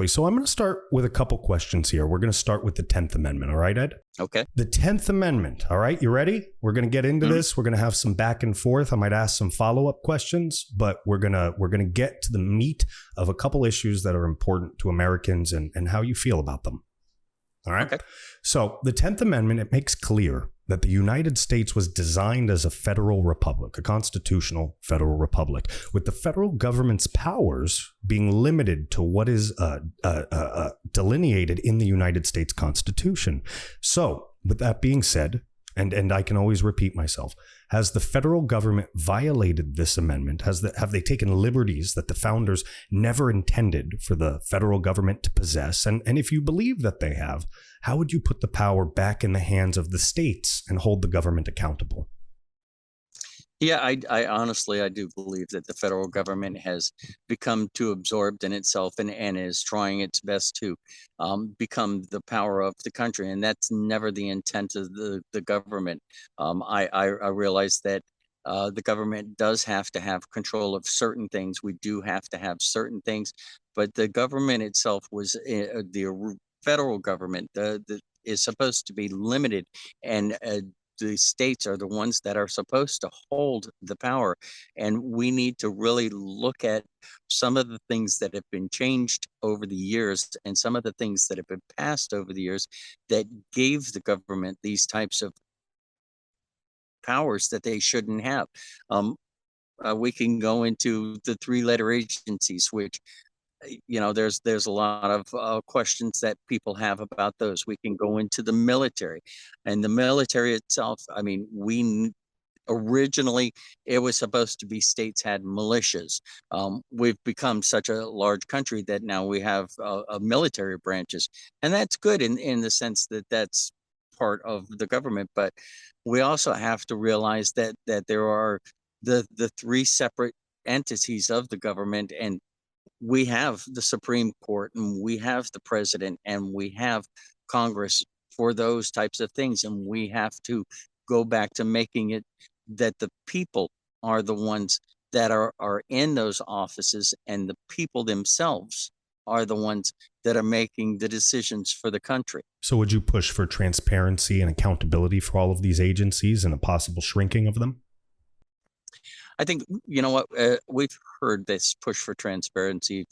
S1: So I'm going to start with a couple questions here. We're going to start with the 10th Amendment. All right, Ed?
S2: Okay.
S1: The 10th Amendment. All right. You ready? We're going to get into this. We're going to have some back and forth. I might ask some follow-up questions, but we're going to get to the meat of a couple issues that are important to Americans and how you feel about them. All right.
S2: Okay.
S1: So the 10th Amendment, it makes clear that the United States was designed as a federal republic, a constitutional federal republic, with the federal government's powers being limited to what is delineated in the United States Constitution. So with that being said, and I can always repeat myself, has the federal government violated this amendment? Have they taken liberties that the founders never intended for the federal government to possess? And if you believe that they have, how would you put the power back in the hands of the states and hold the government accountable?
S2: Yeah, I honestly, I do believe that the federal government has become too absorbed in itself and is trying its best to become the power of the country. And that's never the intent of the government. I realize that the government does have to have control of certain things. We do have to have certain things, but the government itself was the federal government is supposed to be limited, and the states are the ones that are supposed to hold the power. And we need to really look at some of the things that have been changed over the years and some of the things that have been passed over the years that gave the government these types of powers that they shouldn't have. We can go into the three-letter agencies, which there's a lot of questions that people have about those. We can go into the military, and the military itself. I mean, originally it was supposed to be states had militias. We've become such a large country that now we have military branches, and that's good in the sense that that's part of the government. But we also have to realize that there are the three separate entities of the government, and we have the Supreme Court, and we have the president, and we have Congress for those types of things. And we have to go back to making it that the people are the ones that are in those offices, and the people themselves are the ones that are making the decisions for the country.
S1: So would you push for transparency and accountability for all of these agencies and a possible shrinking of them?
S2: I think, you know what, we've heard this push for transparency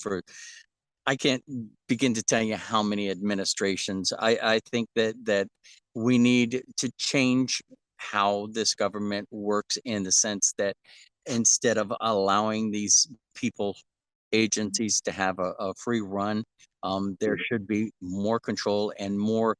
S2: I can't begin to tell you how many administrations. I think that we need to change how this government works, in the sense that instead of allowing these agencies to have a free run, there should be more control and more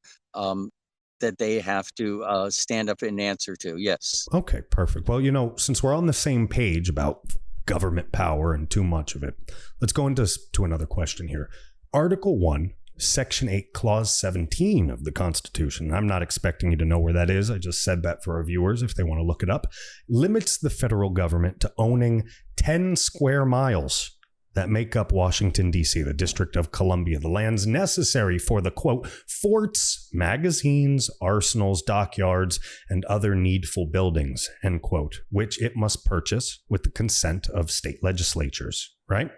S2: that they have to stand up and answer to. Yes.
S1: Okay, perfect. Well, since we're on the same page about government power and too much of it, let's go into another question here. Article 1, Section 8, Clause 17 of the Constitution, I'm not expecting you to know where that is, I just said that for our viewers if they want to look it up, limits the federal government to owning 10 square miles that make up Washington, D.C., the District of Columbia, the lands necessary for the, quote, forts, magazines, arsenals, dockyards, and other needful buildings, end quote, which it must purchase with the consent of state legislatures, right?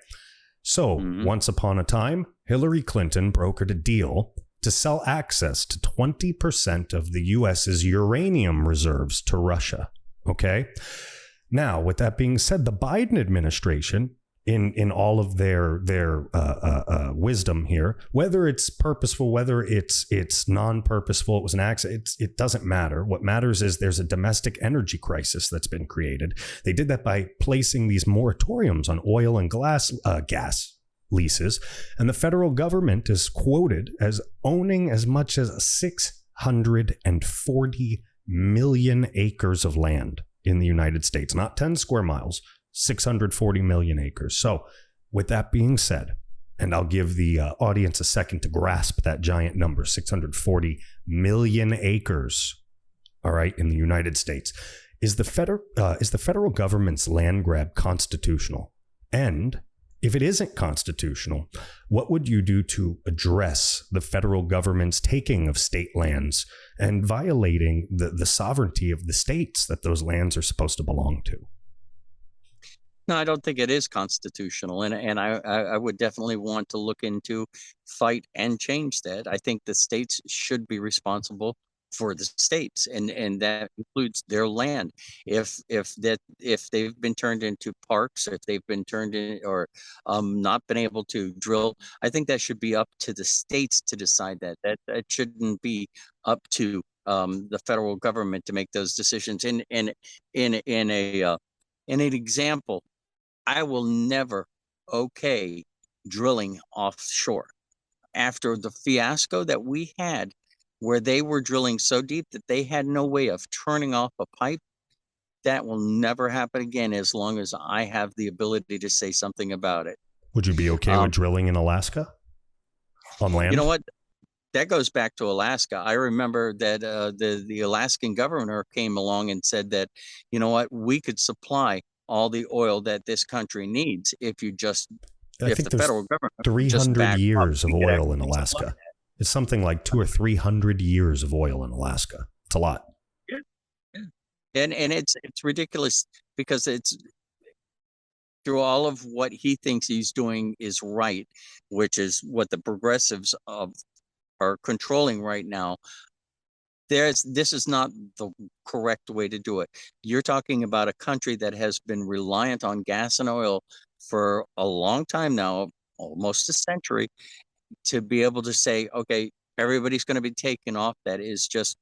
S1: So, once upon a time, Hillary Clinton brokered a deal to sell access to 20% of the U.S.'s uranium reserves to Russia, okay? Now, with that being said, the Biden administration in all of their wisdom here, whether it's purposeful, whether it's non-purposeful, it was an accident, it doesn't matter. What matters is there's a domestic energy crisis that's been created. They did that by placing these moratoriums on oil and gas leases, and the federal government is quoted as owning as much as 640 million acres of land in the United States, not 10 square miles, 640 million acres. So with that being said, and I'll give the audience a second to grasp that giant number, 640 million acres, all right, in the United States. Is the federal government's land grab constitutional? And if it isn't constitutional, what would you do to address the federal government's taking of state lands and violating the sovereignty of the states that those lands are supposed to belong to?
S2: No, I don't think it is constitutional, and I would definitely want to look into, fight, and change that. I think the states should be responsible for the states, and that includes their land. If they've been turned into parks, if they've been turned in or not been able to drill, I think that should be up to the states to decide that. That shouldn't be up to the federal government to make those decisions. In an example, I will never okay drilling offshore. After the fiasco that we had, where they were drilling so deep that they had no way of turning off a pipe, that will never happen again as long as I have the ability to say something about it.
S1: Would you be okay with drilling in Alaska on land?
S2: You know what? That goes back to Alaska. I remember that the Alaskan governor came along and said that, you know what, we could supply all the oil that this country needs if the federal government
S1: 300 years of oil in Alaska. It's something like 200 or 300 years of oil in Alaska. It's a lot.
S2: Yeah. And it's ridiculous because it's through all of what he thinks he's doing is right, which is what the progressives are controlling right now. This is not the correct way to do it. You're talking about a country that has been reliant on gas and oil for a long time now, almost a century. To be able to say, okay, everybody's going to be taken off, that's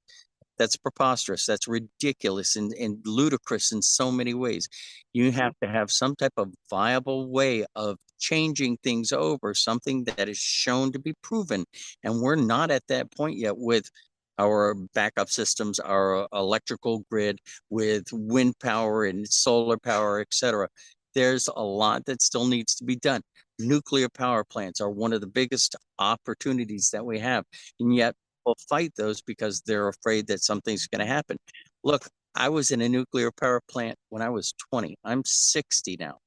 S2: preposterous. That's ridiculous and ludicrous in so many ways. You have to have some type of viable way of changing things over, something that is shown to be proven. And we're not at that point yet with our backup systems, our electrical grid, with wind power and solar power, etc. There's a lot that still needs to be done. Nuclear power plants are one of the biggest opportunities that we have, and yet we'll fight those because they're afraid that something's going to happen. Look, I was in a nuclear power plant when I was 20. I'm 60 now.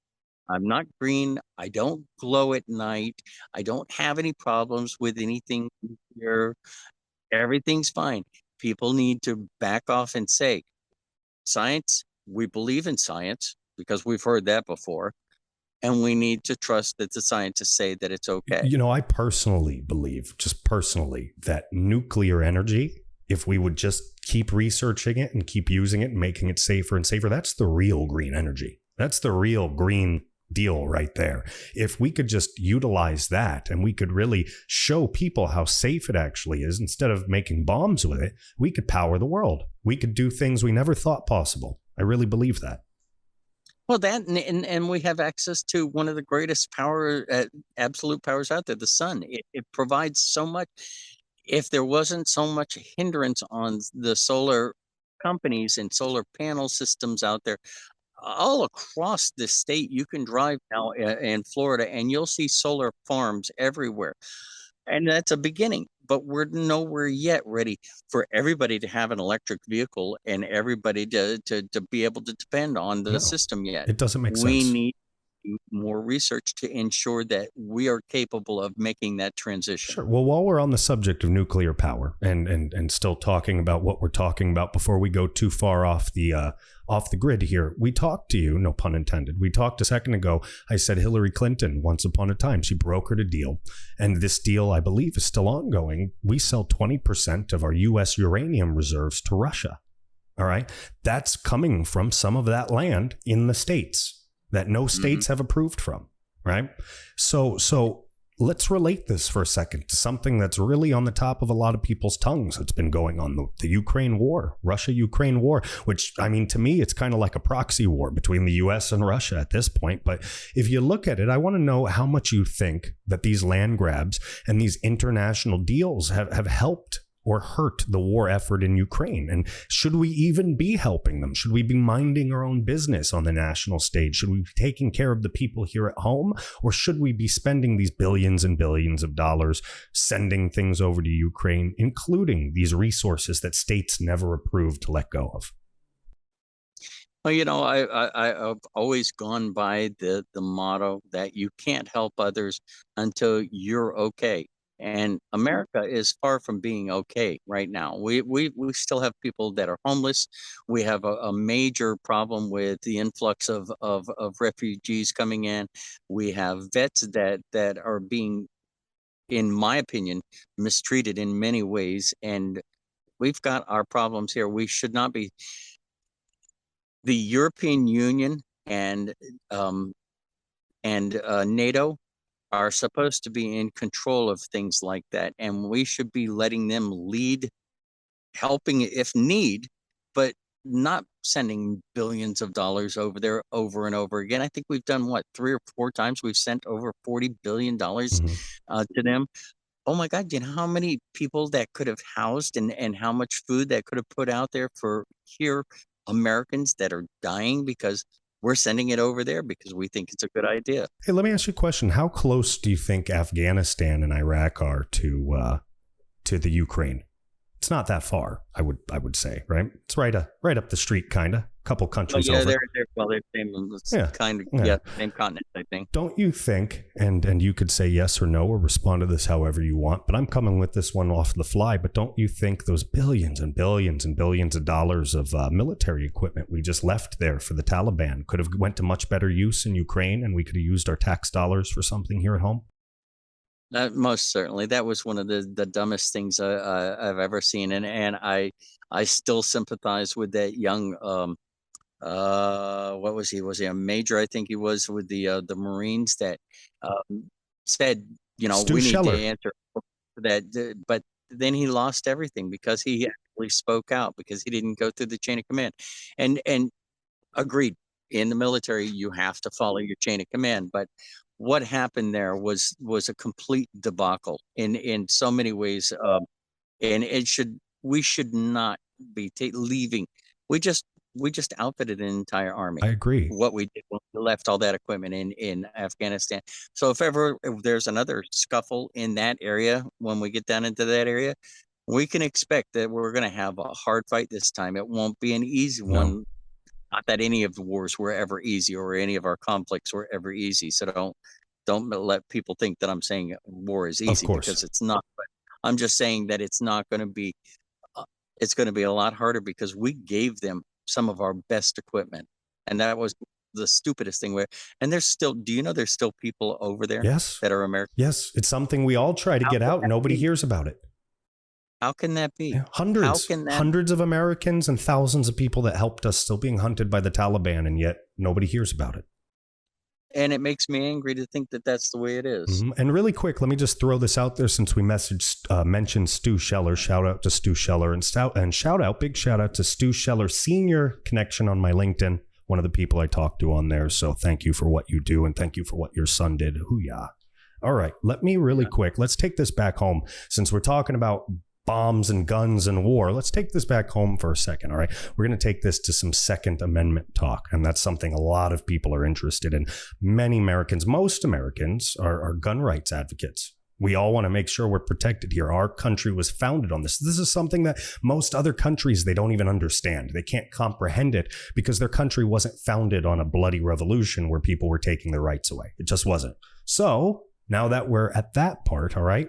S2: I'm not green. I don't glow at night. I don't have any problems with anything nuclear. Everything's fine. People need to back off and say, science, we believe in science because we've heard that before. And we need to trust that the scientists say that it's okay.
S1: You know, I personally believe, that nuclear energy, if we would just keep researching it and keep using it and making it safer and safer, that's the real green energy. That's the real green deal right there. If we could just utilize that and we could really show people how safe it actually is, instead of making bombs with it, we could power the world. We could do things we never thought possible. I really believe that.
S2: Well, that and we have access to one of the greatest absolute powers out there, the sun. It provides so much. If there wasn't so much hindrance on the solar companies and solar panel systems out there, all across the state, you can drive now in Florida and you'll see solar farms everywhere. And that's a beginning, but we're nowhere yet ready for everybody to have an electric vehicle and everybody to be able to depend on the system yet.
S1: It doesn't make sense.
S2: We need more research to ensure that we are capable of making that transition.
S1: Sure. Well, while we're on the subject of nuclear power and still talking about what we're talking about before we go too far off the grid here, we talked to you, no pun intended. We talked a second ago. I said Hillary Clinton, once upon a time, she brokered a deal. And this deal, I believe, is still ongoing. We sell 20% of our U.S. uranium reserves to Russia. All right. That's coming from some of that land in the states that no states have approved from. right? So let's relate this for a second to something that's really on the top of a lot of people's tongues. It's been going on, the Ukraine war, Russia-Ukraine war, which, I mean, to me, it's kind of like a proxy war between the U.S. and Russia at this point. But if you look at it, I want to know how much you think that these land grabs and these international deals have helped or hurt the war effort in Ukraine. And should we even be helping them? Should we be minding our own business on the national stage? Should we be taking care of the people here at home? Or should we be spending these billions and billions of dollars sending things over to Ukraine, including these resources that states never approved to let go of?
S2: Well, I've always gone by the motto that you can't help others until you're okay. And America is far from being okay right now. We still have people that are homeless. We have a major problem with the influx of refugees coming in. We have vets that are being, in my opinion, mistreated in many ways. And we've got our problems here. We should not be. The European Union and NATO are supposed to be in control of things like that, and we should be letting them lead, helping if need, but not sending billions of dollars over there over and over again. I think we've done 3 or 4 times we've sent over $40 billion to them. Oh my God, how many people that could have housed and how much food that could have put out there for here Americans that are dying because we're sending it over there because we think it's a good idea.
S1: Hey, let me ask you a question. How close do you think Afghanistan and Iraq are to the Ukraine? It's not that far, I would say, right? It's right up the street, kind of. A couple countries over.
S2: They're same continent, I think.
S1: Don't you think? And you could say yes or no, or respond to this however you want. But I'm coming with this one off the fly. But don't you think those billions and billions and billions of dollars of military equipment we just left there for the Taliban could have went to much better use in Ukraine, and we could have used our tax dollars for something here at home?
S2: Most certainly, that was one of the dumbest things I've ever seen, and I still sympathize with that young. What was he? Was he a major? I think he was with the Marines that said,
S1: Stu
S2: we
S1: Scheller.
S2: need to answer that, but then he lost everything because he actually spoke out because he didn't go through the chain of command, and agreed. In the military, you have to follow your chain of command, but what happened there was a complete debacle in so many ways, and we should not be leaving. We just outfitted an entire army.
S1: I agree.
S2: What we did, we left all that equipment in Afghanistan. So if there's another scuffle in that area, when we get down into that area, we can expect that we're going to have a hard fight this time. It won't be an easy one. Not that any of the wars were ever easy or any of our conflicts were ever easy. So don't let people think that I'm saying war is easy, because it's not. But I'm just saying that it's not going to be. It's going to be a lot harder because we gave them some of our best equipment, and that was the stupidest thing. And there's still. Do you know there's still people over there?
S1: Yes.
S2: That are American.
S1: Yes, it's something we all try to get out. Nobody hears about it.
S2: How can that be?
S1: Yeah, hundreds of Americans and thousands of people that helped us still being hunted by the Taliban, and yet nobody hears about it.
S2: And it makes me angry to think that that's the way it is.
S1: Mm-hmm. And really quick, let me just throw this out there since we mentioned Stu Scheller. Shout out to Stu Scheller big shout out to Stu Scheller, senior connection on my LinkedIn, one of the people I talked to on there. So thank you for what you do, and thank you for what your son did. Hoo-yah. All right, let me really quick, let's take this back home since we're talking about bombs and guns and war. Let's take this back home for a second. All right. We're going to take this to some Second Amendment talk. And that's something a lot of people are interested in. Many Americans, most Americans are gun rights advocates. We all want to make sure we're protected here. Our country was founded on this. This is something that most other countries, they don't even understand. They can't comprehend it because their country wasn't founded on a bloody revolution where people were taking their rights away. It just wasn't. So now that we're at that part, all right,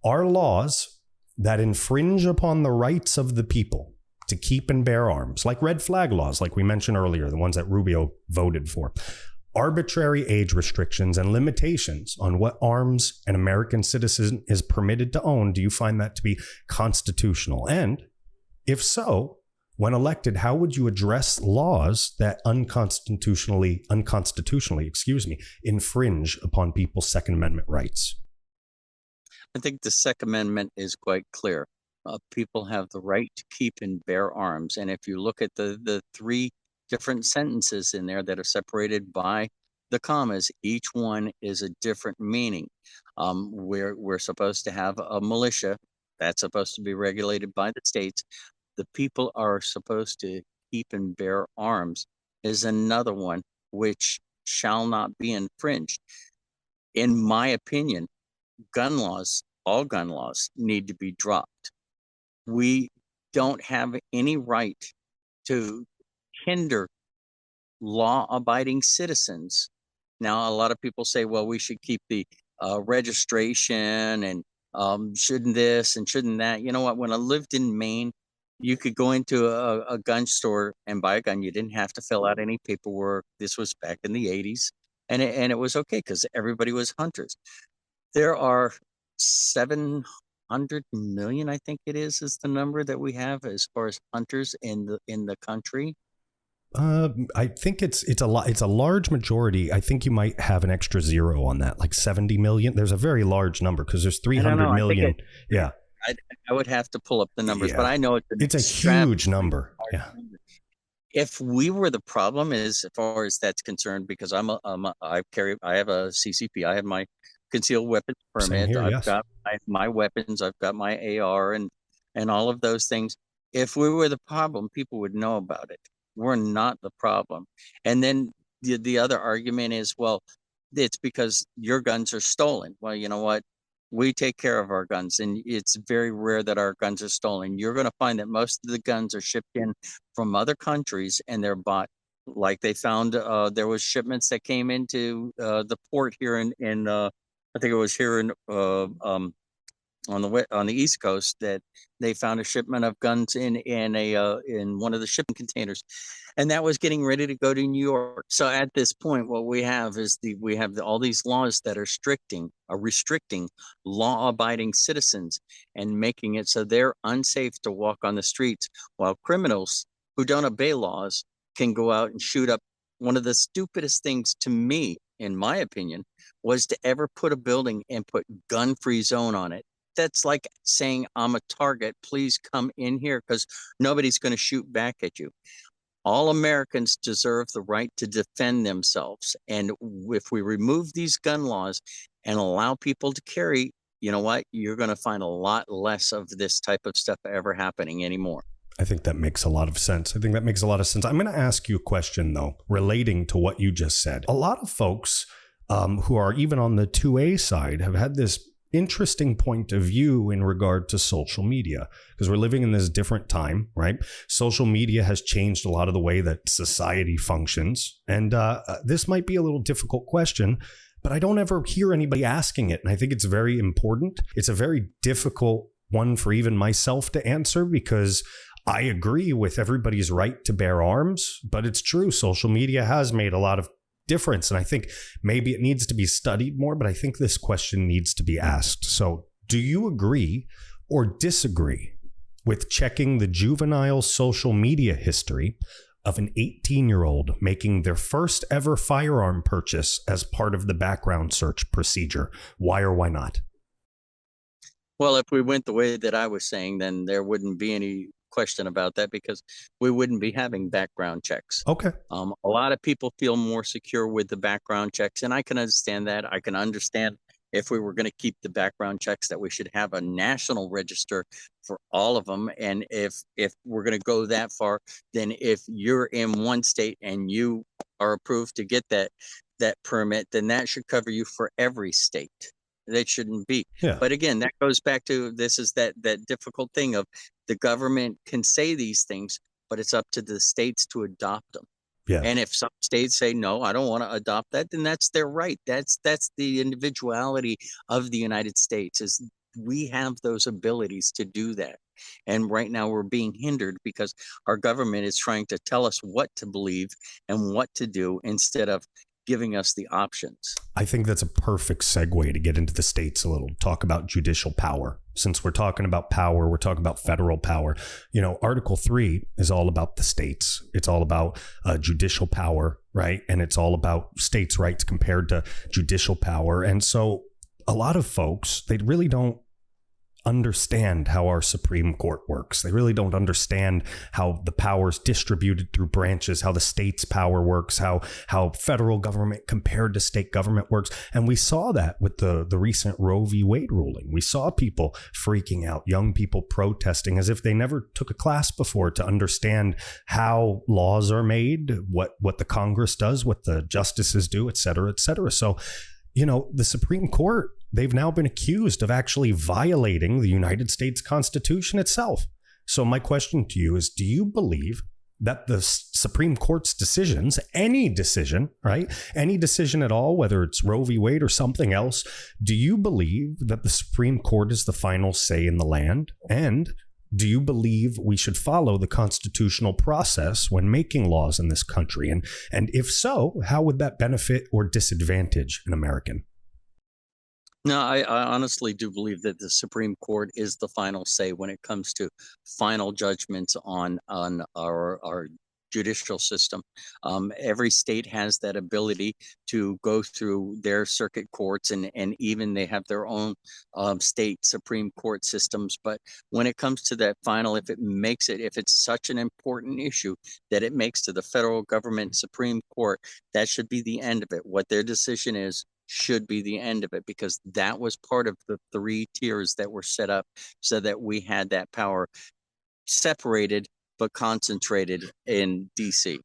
S1: our laws that infringe upon the rights of the people to keep and bear arms, like red flag laws, like we mentioned earlier, the ones that Rubio voted for, arbitrary age restrictions and limitations on what arms an American citizen is permitted to own, do you find that to be constitutional? And if so, When elected, how would you address laws that unconstitutionally, infringe upon people's Second Amendment rights?
S2: I think the Second Amendment is quite clear. People have the right to keep and bear arms. And if you look at the three different sentences in there that are separated by the commas, each one is a different meaning. We're supposed to have a militia that's supposed to be regulated by the states. The people are supposed to keep and bear arms is another one which shall not be infringed. In my opinion, all gun laws need to be dropped. We don't have any right to hinder law-abiding citizens. Now, a lot of people say, well, we should keep the registration and shouldn't this and shouldn't that. You know what? When I lived in Maine, you could go into a gun store and buy a gun. You didn't have to fill out any paperwork. This was back in the 80s. And it was okay because everybody was hunters. There are 700 million, I think it is the number that we have as far as hunters in the country.
S1: I think it's a lot. It's a large majority. I think you might have an extra zero on that, like 70 million. There's a very large number because there's 300 million. Yeah,
S2: I would have to pull up the numbers, but I know
S1: it's a huge number. Yeah.
S2: If we were the problem, as far as that's concerned, because I have a CCP. I have my concealed weapons permit.
S1: Here,
S2: I've got my weapons. I've got my AR and all of those things. If we were the problem, people would know about it. We're not the problem. And then the other argument is, well, it's because your guns are stolen. Well, you know what? We take care of our guns, and it's very rare that our guns are stolen. You're going to find that most of the guns are shipped in from other countries, and they're bought. Like they found there was shipments that came into the port here in I think it was here in on the East Coast, that they found a shipment of guns in in one of the shipping containers, and that was getting ready to go to New York. So at this point, what we have is all these laws that are restricting law-abiding citizens and making it so they're unsafe to walk on the streets, while criminals who don't obey laws can go out and shoot up. One of the stupidest things to me, in my opinion, was to ever put a building and put gun-free zone on it. That's like saying, I'm a target, please come in here, because nobody's going to shoot back at you. All Americans deserve the right to defend themselves. And if we remove these gun laws and allow people to carry, you know what? You're going to find a lot less of this type of stuff ever happening anymore.
S1: I think that makes a lot of sense. I'm going to ask you a question, though, relating to what you just said. A lot of folks who are even on the 2A side have had this interesting point of view in regard to social media, because we're living in this different time, right? Social media has changed a lot of the way that society functions. And this might be a little difficult question, but I don't ever hear anybody asking it. And I think it's very important. It's a very difficult one for even myself to answer, because I agree with everybody's right to bear arms, but it's true. Social media has made a lot of difference. And I think maybe it needs to be studied more, but I think this question needs to be asked. So do you agree or disagree with checking the juvenile social media history of an 18-year-old making their first ever firearm purchase as part of the background search procedure? Why or why not?
S2: Well, if we went the way that I was saying, then there wouldn't be any question about that, because we wouldn't be having background checks.
S1: Okay.
S2: A lot of people feel more secure with the background checks, and I can understand that. I can understand if we were going to keep the background checks, that we should have a national register for all of them. And if we're going to go that far, then if you're in one state and you are approved to get that permit, then that should cover you for every state. That shouldn't be.
S1: Yeah.
S2: But again, that goes back to, this is that difficult thing of the government can say these things, but it's up to the states to adopt them.
S1: Yeah.
S2: And if some states say, no, I don't want to adopt that, then that's their right. That's the individuality of the United States, is we have those abilities to do that. And right now we're being hindered because our government is trying to tell us what to believe and what to do, instead of giving us the options.
S1: I think that's a perfect segue to get into the states a little, talk about judicial power. Since we're talking about power, we're talking about federal power. You know, Article 3 is all about the states. It's all about judicial power, right? And it's all about states' rights compared to judicial power. And so a lot of folks, they really don't understand how our Supreme Court works. They really don't understand how the power's distributed through branches, how the state's power works, how federal government compared to state government works. And we saw that with the recent Roe v. Wade ruling. We saw people freaking out, young people protesting as if they never took a class before to understand how laws are made, what the Congress does, what the justices do, et cetera, et cetera. So, you know, the Supreme Court, they've now been accused of actually violating the United States Constitution itself. So my question to you is, do you believe that the Supreme Court's decisions, any decision, right, any decision at all, whether it's Roe v. Wade or something else, do you believe that the Supreme Court is the final say in the land? And do you believe we should follow the constitutional process when making laws in this country? And if so, how would that benefit or disadvantage an American?
S2: No, I honestly do believe that the Supreme Court is the final say when it comes to final judgments on our judicial system. Every state has that ability to go through their circuit courts, and even they have their own state Supreme Court systems. But when it comes to that final, if it's such an important issue that it makes to the federal government Supreme Court, that should be the end of it. What their decision is should be the end of it, because that was part of the 3 tiers that were set up so that we had that power separated but concentrated in DC.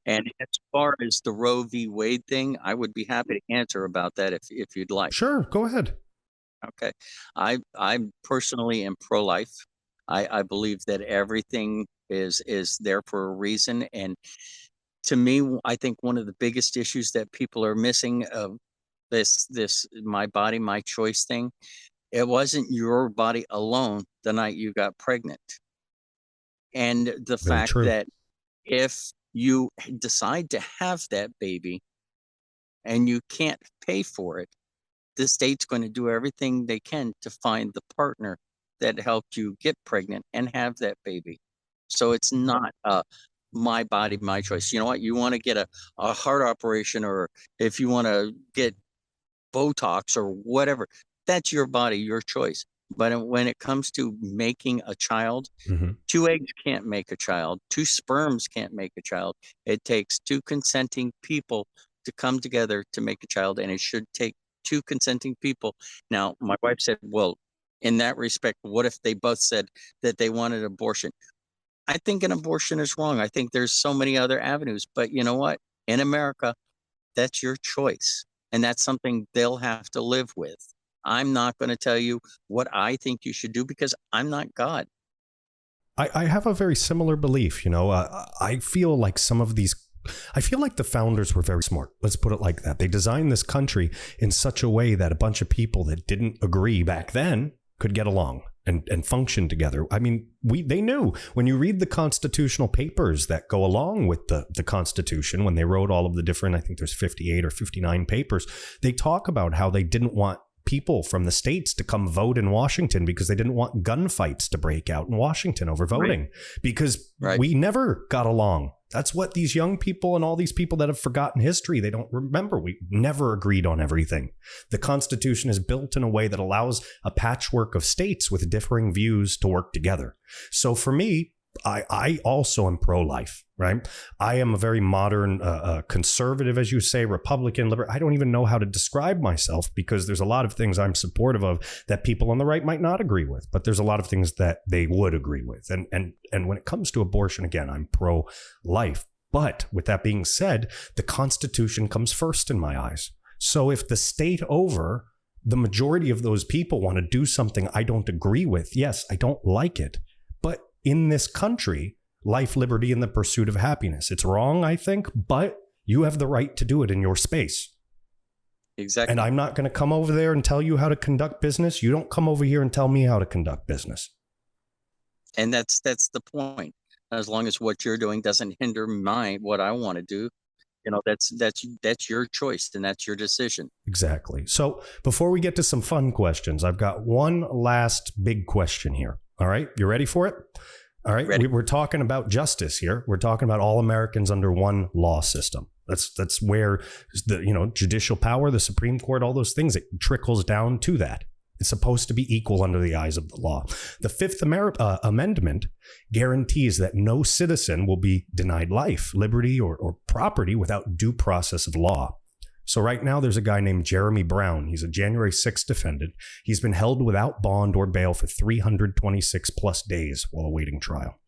S2: And as far as the Roe v. Wade thing, I would be happy to answer about that if you'd like.
S1: Sure, go ahead.
S2: Okay. I personally am pro-life. I believe that everything is there for a reason. And to me, I think one of the biggest issues that people are missing of this my body, my choice thing, it wasn't your body alone the night you got pregnant. And the
S1: Very
S2: fact
S1: true.
S2: that if you decide to have that baby and you can't pay for it, the state's going to do everything they can to find the partner that helped you get pregnant and have that baby. So it's not my body, my choice. You know what? You want to get a heart operation, or if you want to get Botox or whatever, that's your body, your choice. But when it comes to making a child, 2 eggs can't make a child. 2 sperms can't make a child. It takes 2 consenting people to come together to make a child, and it should take 2 consenting people. Now, my wife said, well, in that respect, what if they both said that they wanted abortion? I think an abortion is wrong. I think there's so many other avenues. But you know what? In America, that's your choice. And that's something they'll have to live with. I'm not going to tell you what I think you should do, because I'm not God.
S1: I have a very similar belief. You know, I feel like I feel like the founders were very smart. Let's put it like that. They designed this country in such a way that a bunch of people that didn't agree back then could get along and function together. I mean, they knew. When you read the constitutional papers that go along with the Constitution, when they wrote all of the different, I think there's 58 or 59 papers, they talk about how they didn't want people from the states to come vote in Washington because they didn't want gunfights to break out in Washington over voting, because we never got along. That's what these young people and all these people that have forgotten history, they don't remember. We never agreed on everything. The Constitution is built in a way that allows a patchwork of states with differing views to work together. So for me, I also am pro-life, right? I am a very modern conservative, as you say, Republican, liberal. I don't even know how to describe myself, because there's a lot of things I'm supportive of that people on the right might not agree with, but there's a lot of things that they would agree with. And when it comes to abortion, again, I'm pro-life. But with that being said, the Constitution comes first in my eyes. So if the state over the majority of those people want to do something I don't agree with, yes, I don't like it. But in this country, life, liberty, and the pursuit of happiness. It's wrong, I think, but you have the right to do it in your space.
S2: Exactly.
S1: And I'm not going to come over there and tell you how to conduct business. You don't come over here and tell me how to conduct business.
S2: And that's the point. As long as what you're doing doesn't hinder what I want to do, that's your choice and that's your decision.
S1: Exactly. So before we get to some fun questions, I've got one last big question here. All right. You ready for it? All right. We're talking about justice here. We're talking about all Americans under one law system. That's where the judicial power, the Supreme Court, all those things, it trickles down to that. It's supposed to be equal under the eyes of the law. The Fifth Amendment guarantees that no citizen will be denied life, liberty, or property without due process of law. So right now there's a guy named Jeremy Brown. He's a January 6th defendant. He's been held without bond or bail for 326 plus days while awaiting trial.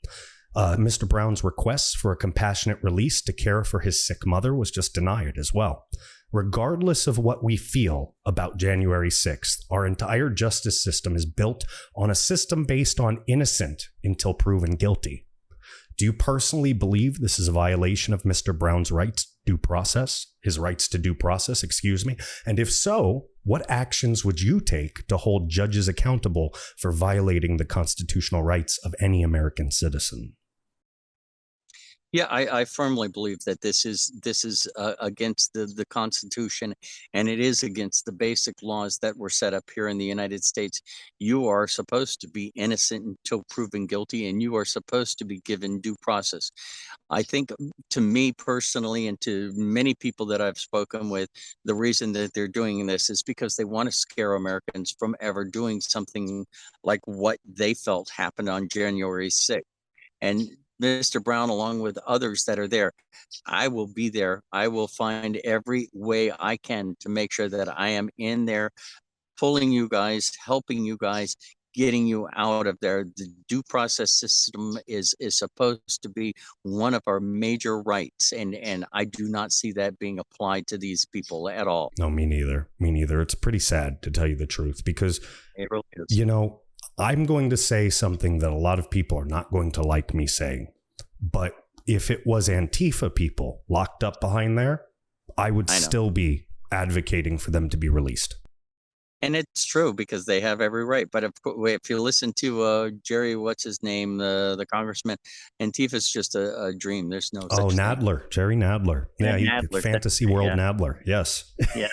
S1: Mr. Brown's requests for a compassionate release to care for his sick mother was just denied as well. Regardless of what we feel about January 6th, our entire justice system is built on a system based on innocent until proven guilty. Do you personally believe this is a violation of Mr. Brown's his rights to due process, excuse me? And if so, what actions would you take to hold judges accountable for violating the constitutional rights of any American citizen?
S2: Yeah, I firmly believe that this is against the Constitution, and it is against the basic laws that were set up here in the United States. You are supposed to be innocent until proven guilty, and you are supposed to be given due process. I think, to me personally, and to many people that I've spoken with, the reason that they're doing this is because they want to scare Americans from ever doing something like what they felt happened on January 6th. And Mr. Brown, along with others that are there, I will be there. I will find every way I can to make sure that I am in there, pulling you guys, helping you guys, getting you out of there. The due process system is supposed to be one of our major rights, and I do not see that being applied to these people at all.
S1: No, me neither. Me neither. It's pretty sad, to tell you the truth, because
S2: it really is.
S1: I'm going to say something that a lot of people are not going to like me saying, but if it was Antifa people locked up behind there, I would still be advocating for them to be released.
S2: And it's true, because they have every right. But if you listen to Jerry, what's his name, the congressman, Antifa's just a dream. There's no such
S1: Nadler,
S2: thing.
S1: Jerry Nadler. Yeah,
S2: Nadler,
S1: fantasy world Nadler. Yes.
S2: Yeah.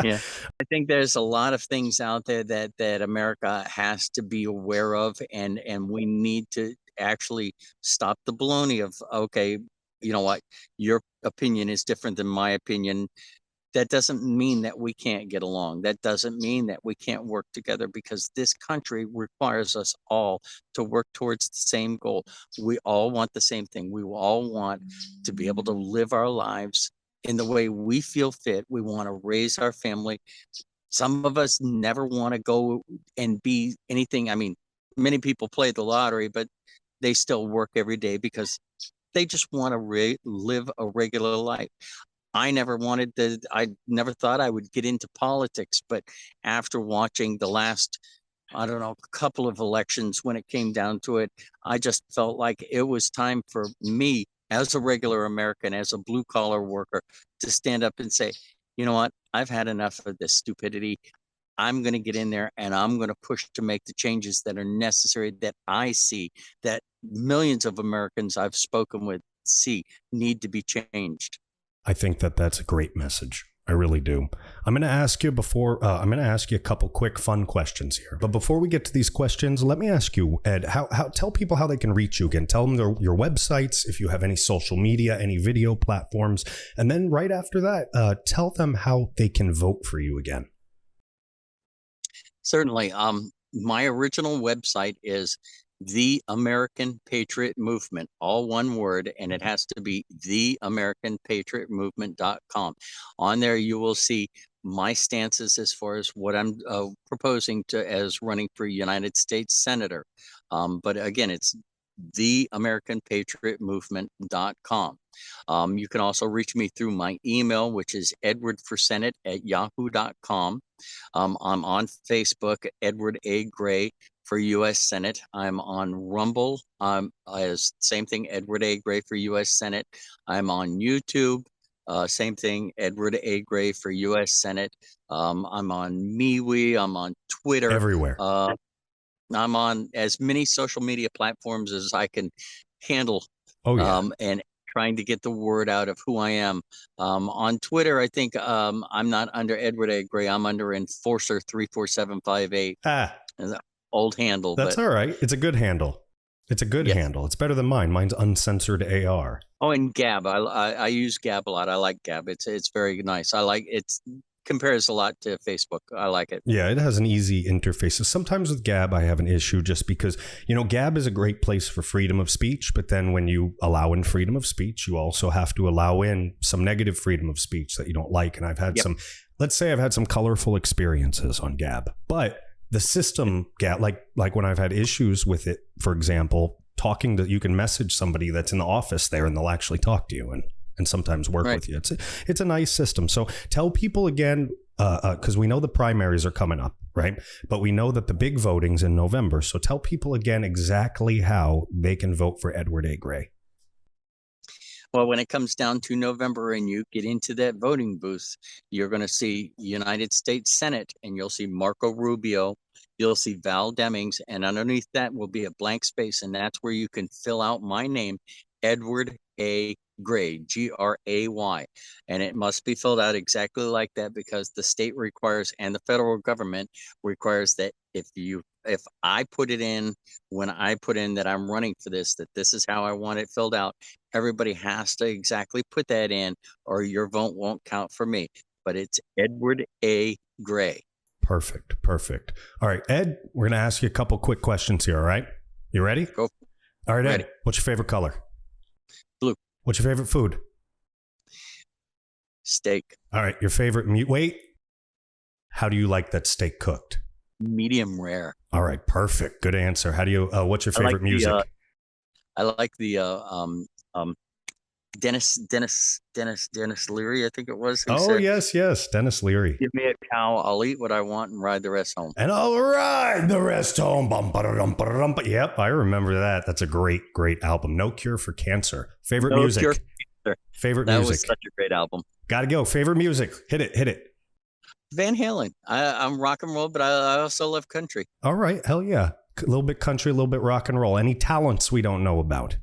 S2: Yeah, I think there's a lot of things out there that America has to be aware of, and we need to actually stop the baloney of, okay, you know what, your opinion is different than my opinion. That doesn't mean that we can't get along. That doesn't mean that we can't work together, because this country requires us all to work towards the same goal. We all want the same thing. We all want to be able to live our lives in the way we feel fit. We want to raise our family. Some of us never want to go and be anything. I mean, many people play the lottery, but they still work every day because they just want to live a regular life. I never thought I would get into politics, but after watching the last, couple of elections, when it came down to it, I just felt like it was time for me, as a regular American, as a blue collar worker, to stand up and say, you know what, I've had enough of this stupidity. I'm going to get in there and I'm going to push to make the changes that are necessary, that I see, that millions of Americans I've spoken with see need to be changed.
S1: I think that's a great message. I really do. I'm going to ask you a couple quick fun questions here. But before we get to these questions, let me ask you, Ed, how tell people how they can reach you again. Tell them your websites, if you have any social media, any video platforms. And then right after that, tell them how they can vote for you again.
S2: Certainly. My original website is The American Patriot Movement, all one word, and it has to be theamericanpatriotmovement.com. On there, you will see my stances as far as what I'm proposing as running for United States Senator. But again, it's theamericanpatriotmovement.com. You can also reach me through my email, which is edwardforsenate@yahoo.com. I'm on Facebook, Edward A. Gray for U.S. Senate. I'm on Rumble, as same thing, Edward A. Gray for U.S. Senate. I'm on YouTube, same thing, Edward A. Gray for U.S. Senate. I'm on MeWe. I'm on Twitter.
S1: Everywhere.
S2: I'm on as many social media platforms as I can handle.
S1: Oh, yeah.
S2: And trying to get the word out of who I am. On Twitter, I think I'm not under Edward A. Gray. I'm under Enforcer 34758.
S1: Ah,
S2: Old handle,
S1: that's
S2: but
S1: all right. It's a good handle. It's a good
S2: yes.
S1: handle. It's better than mine. Mine's uncensored AR.
S2: Oh, and Gab. I use Gab a lot. I like Gab. It's very nice. I like it. Compares a lot to Facebook. I like it.
S1: Yeah, it has an easy interface. Sometimes with Gab, I have an issue just because, Gab is a great place for freedom of speech. But then when you allow in freedom of speech, you also have to allow in some negative freedom of speech that you don't like. And I've had let's say I've had some colorful experiences on Gab. But the system, Gab, like when I've had issues with it, for example, you can message somebody that's in the office there and they'll actually talk to you and sometimes work with you. It's a nice system. So tell people again, because we know the primaries are coming up, right? But we know that the big voting's in November. So tell people again exactly how they can vote for Edward A. Gray.
S2: Well, when it comes down to November and you get into that voting booth, you're going to see United States Senate and you'll see Marco Rubio. You'll see Val Demings, and underneath that will be a blank space. And that's where you can fill out my name, Edward A. Gray, Gray. And it must be filled out exactly like that because the state requires and the federal government requires that if I put it in when I put in that I'm running for this is how I want it filled out, everybody has to exactly put that in or your vote won't count for me. But it's Edward A. Gray.
S1: Perfect. All right, Ed, we're going to ask you a couple quick questions here, all right? You ready?
S2: Go.
S1: All right,
S2: Ready.
S1: Ed, what's your favorite color?
S2: Blue.
S1: What's your favorite food?
S2: Steak.
S1: All right, your favorite wait. How do you like that steak cooked?
S2: Medium rare.
S1: All right, perfect. Good answer. How do you what's your favorite music?
S2: I like the Dennis Leary, I think it was.
S1: Oh,
S2: said,
S1: yes. Dennis Leary.
S2: Give me a cow, I'll eat what I want and ride the rest home.
S1: And I'll ride the rest home. Yep, I remember that. That's a great album. No Cure for Cancer. Favorite music. Cure for Cancer. Favorite
S2: that
S1: music.
S2: Was such a great album.
S1: Gotta go. Favorite music. Hit it.
S2: Van Halen. I'm rock and roll, but I also love country.
S1: All right. Hell yeah. A little bit country, a little bit rock and roll. Any talents we don't know about?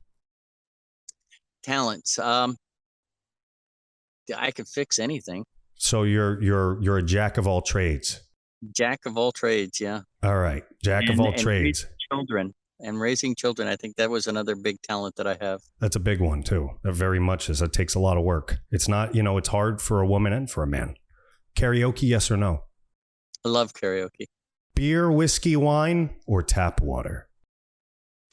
S2: Talents. I can fix anything.
S1: So you're a jack of all trades.
S2: Jack of all trades, yeah.
S1: All right. Jack of all trades.
S2: Raising children. I think that was another big talent that I have.
S1: That's a big one too. That very much is. It takes a lot of work. It's not, it's hard for a woman and for a man. Karaoke, yes or no?
S2: I love karaoke.
S1: Beer, whiskey, wine, or tap water?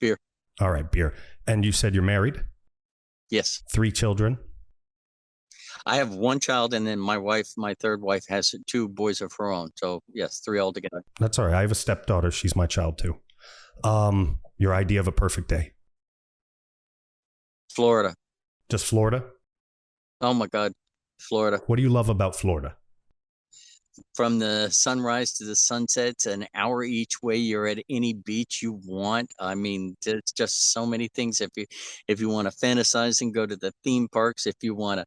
S2: Beer.
S1: All right, beer. And you said you're married?
S2: Yes.
S1: 3 children?
S2: I have 1 child, and then my third wife, has 2 boys of her own. So yes, 3 altogether.
S1: That's all right. I have a stepdaughter. She's my child too. Your idea of a perfect day?
S2: Florida.
S1: Just Florida?
S2: Oh my God, Florida.
S1: What do you love about Florida?
S2: From the sunrise to the sunsets, an hour each way, you're at any beach you want. I mean, there's just so many things. If you want to fantasize and go to the theme parks, if you want to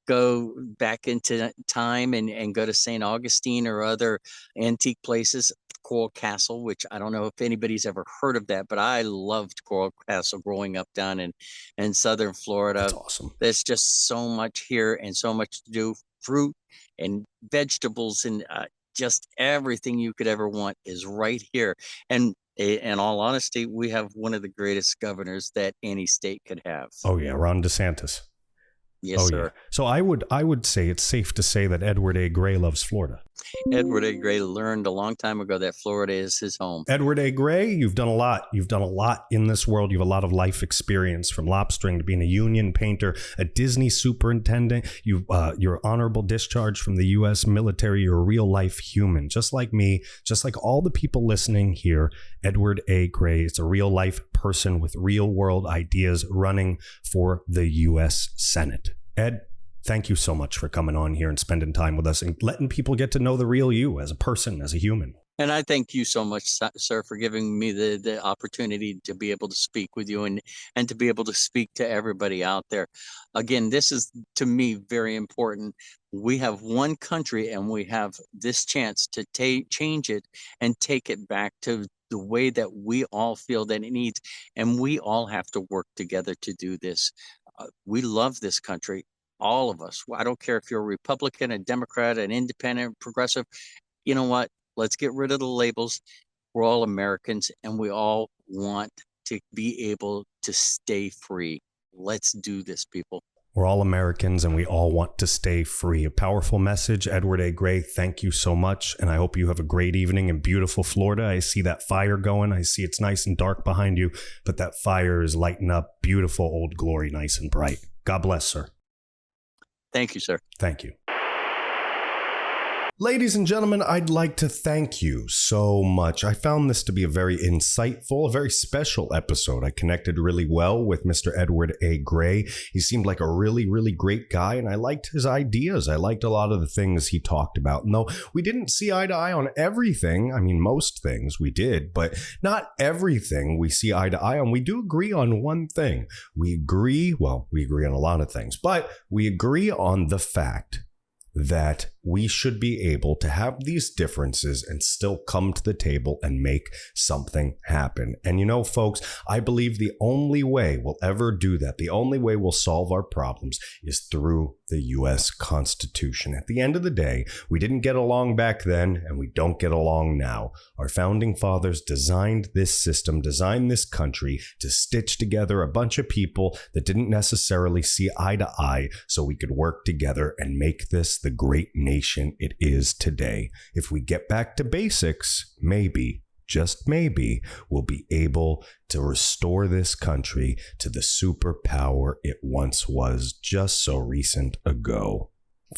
S2: go back into time and go to St. Augustine or other antique places, Coral Castle, which I don't know if anybody's ever heard of that, but I loved Coral Castle growing up down in southern Florida.
S1: That's awesome.
S2: There's just so much here and so much to do. Fruit and vegetables and just everything you could ever want is right here. And in all honesty, we have one of the greatest governors that any state could have.
S1: Oh yeah, Ron DeSantis.
S2: Yes, sir.
S1: Yeah. So I would say it's safe to say that Edward A. Gray loves Florida.
S2: Edward A. Gray learned a long time ago that Florida is his home.
S1: Edward A. Gray, you've done a lot. You've done a lot in this world. You have a lot of life experience, from lobstering to being a union painter, a Disney superintendent. You're honorable discharge from the U.S. military. You're a real life human, just like me, just like all the people listening here. Edward A. Gray is a real life person with real world ideas running for the U.S. Senate. Ed, thank you so much for coming on here and spending time with us and letting people get to know the real you as a person, as a human.
S2: And I thank you so much, sir, for giving me the opportunity to be able to speak with you and to be able to speak to everybody out there. Again, this is, to me, very important. We have one country and we have this chance to change it and take it back to the way that we all feel that it needs. And we all have to work together to do this. We love this country, all of us. I don't care if you're a Republican, a Democrat, an independent, progressive. You know what? Let's get rid of the labels. We're all Americans, and we all want to be able to stay free. Let's do this, people.
S1: We're all Americans and we all want to stay free. A powerful message. Edward A. Gray, thank you so much. And I hope you have a great evening in beautiful Florida. I see that fire going. I see it's nice and dark behind you, but that fire is lighting up beautiful Old Glory, nice and bright. God bless, sir.
S2: Thank you, sir.
S1: Thank you. Ladies and gentlemen, I'd like to thank you so much. I found this to be a very insightful, a very special episode. I connected really well with Mr. Edward A. Gray. He seemed like a really, really great guy, and I liked his ideas. I liked a lot of the things he talked about. And though we didn't see eye to eye on everything, I mean, most things we did, but not everything we see eye to eye on. We do agree on one thing. We agree on a lot of things, but we agree on the fact that we should be able to have these differences and still come to the table and make something happen. And you know, folks, I believe the only way we'll ever do that, the only way we'll solve our problems is through the U.S. Constitution. At the end of the day, we didn't get along back then and we don't get along now. Our founding fathers designed this system, designed this country to stitch together a bunch of people that didn't necessarily see eye to eye so we could work together and make this the great nation it is today. If we get back to basics, maybe, just maybe, we'll be able to restore this country to the superpower it once was just so recent ago.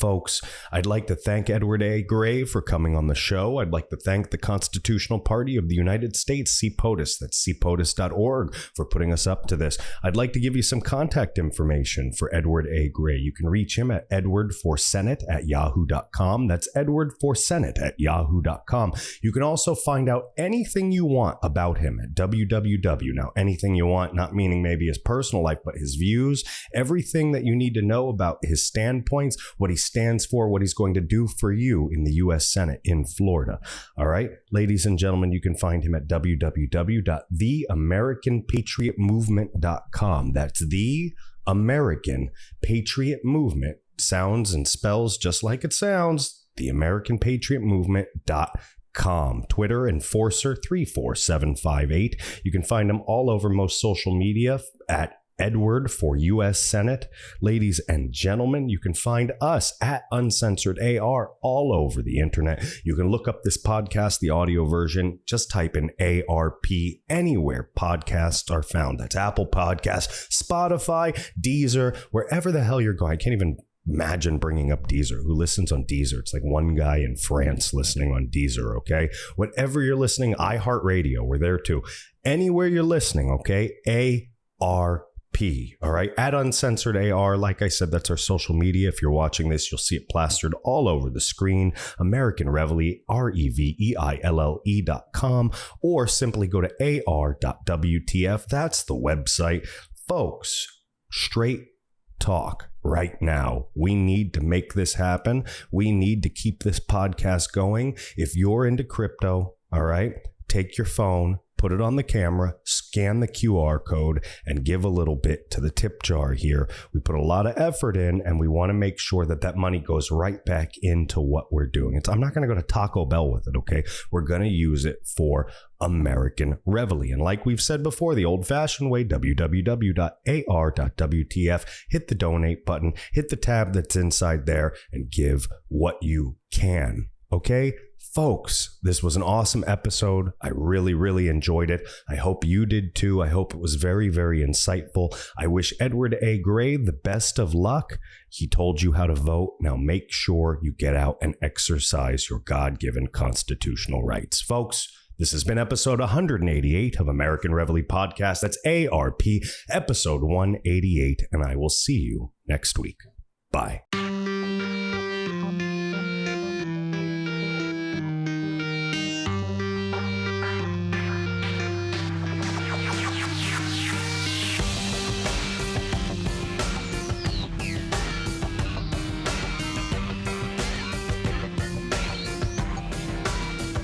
S1: Folks, I'd like to thank Edward A. Gray for coming on the show. I'd like to thank the Constitutional Party of the United States, CPOTUS, that's cpotus.org, for putting us up to this. I'd like to give you some contact information for Edward A. Gray. You can reach him at edwardforsenate@yahoo.com. That's edwardforsenate@yahoo.com. You can also find out anything you want about him at www. Now, anything you want, not meaning maybe his personal life, but his views, everything that you need to know about his standpoints, what he stands for, what he's going to do for you in the U.S. Senate in Florida. All right, ladies and gentlemen, you can find him at www.theamericanpatriotmovement.com. That's the American Patriot Movement. Sounds and spells just like it sounds. theamericanpatriotmovement.com. Twitter, Enforcer34758. You can find him all over most social media at Edward for U.S. Senate. Ladies and gentlemen, you can find us at Uncensored AR all over the internet. You can look up this podcast, the audio version. Just type in ARP anywhere podcasts are found. That's Apple Podcasts, Spotify, Deezer, wherever the hell you're going. I can't even imagine bringing up Deezer. Who listens on Deezer? It's like one guy in France listening on Deezer, okay? Whatever you're listening, iHeartRadio, we're there too. Anywhere you're listening, okay? ARP. All right, at Uncensored AR, like I said, that's our social media. If you're watching this, you'll see it plastered all over the screen. American Reveille, REVEILLE.com, or simply go to ar.wtf. That's the website. Folks, straight talk right now. We need to make this happen. We need to keep this podcast going. If you're into crypto, all right, take your phone, put it on the camera, scan the QR code, and give a little bit to the tip jar here. We put a lot of effort in, and we want to make sure that that money goes right back into what we're doing. I'm not going to go to Taco Bell with it, okay? We're going to use it for American Reveille. And like we've said before, the old-fashioned way, www.ar.wtf, hit the donate button, hit the tab that's inside there, and give what you can, okay? Folks, this was an awesome episode. I really, really enjoyed it. I hope you did too. I hope it was very, very insightful. I wish Edward A. Gray the best of luck. He told you how to vote. Now make sure you get out and exercise your God-given constitutional rights. Folks, this has been episode 188 of American Reveille Podcast. That's ARP, episode 188, and I will see you next week. Bye.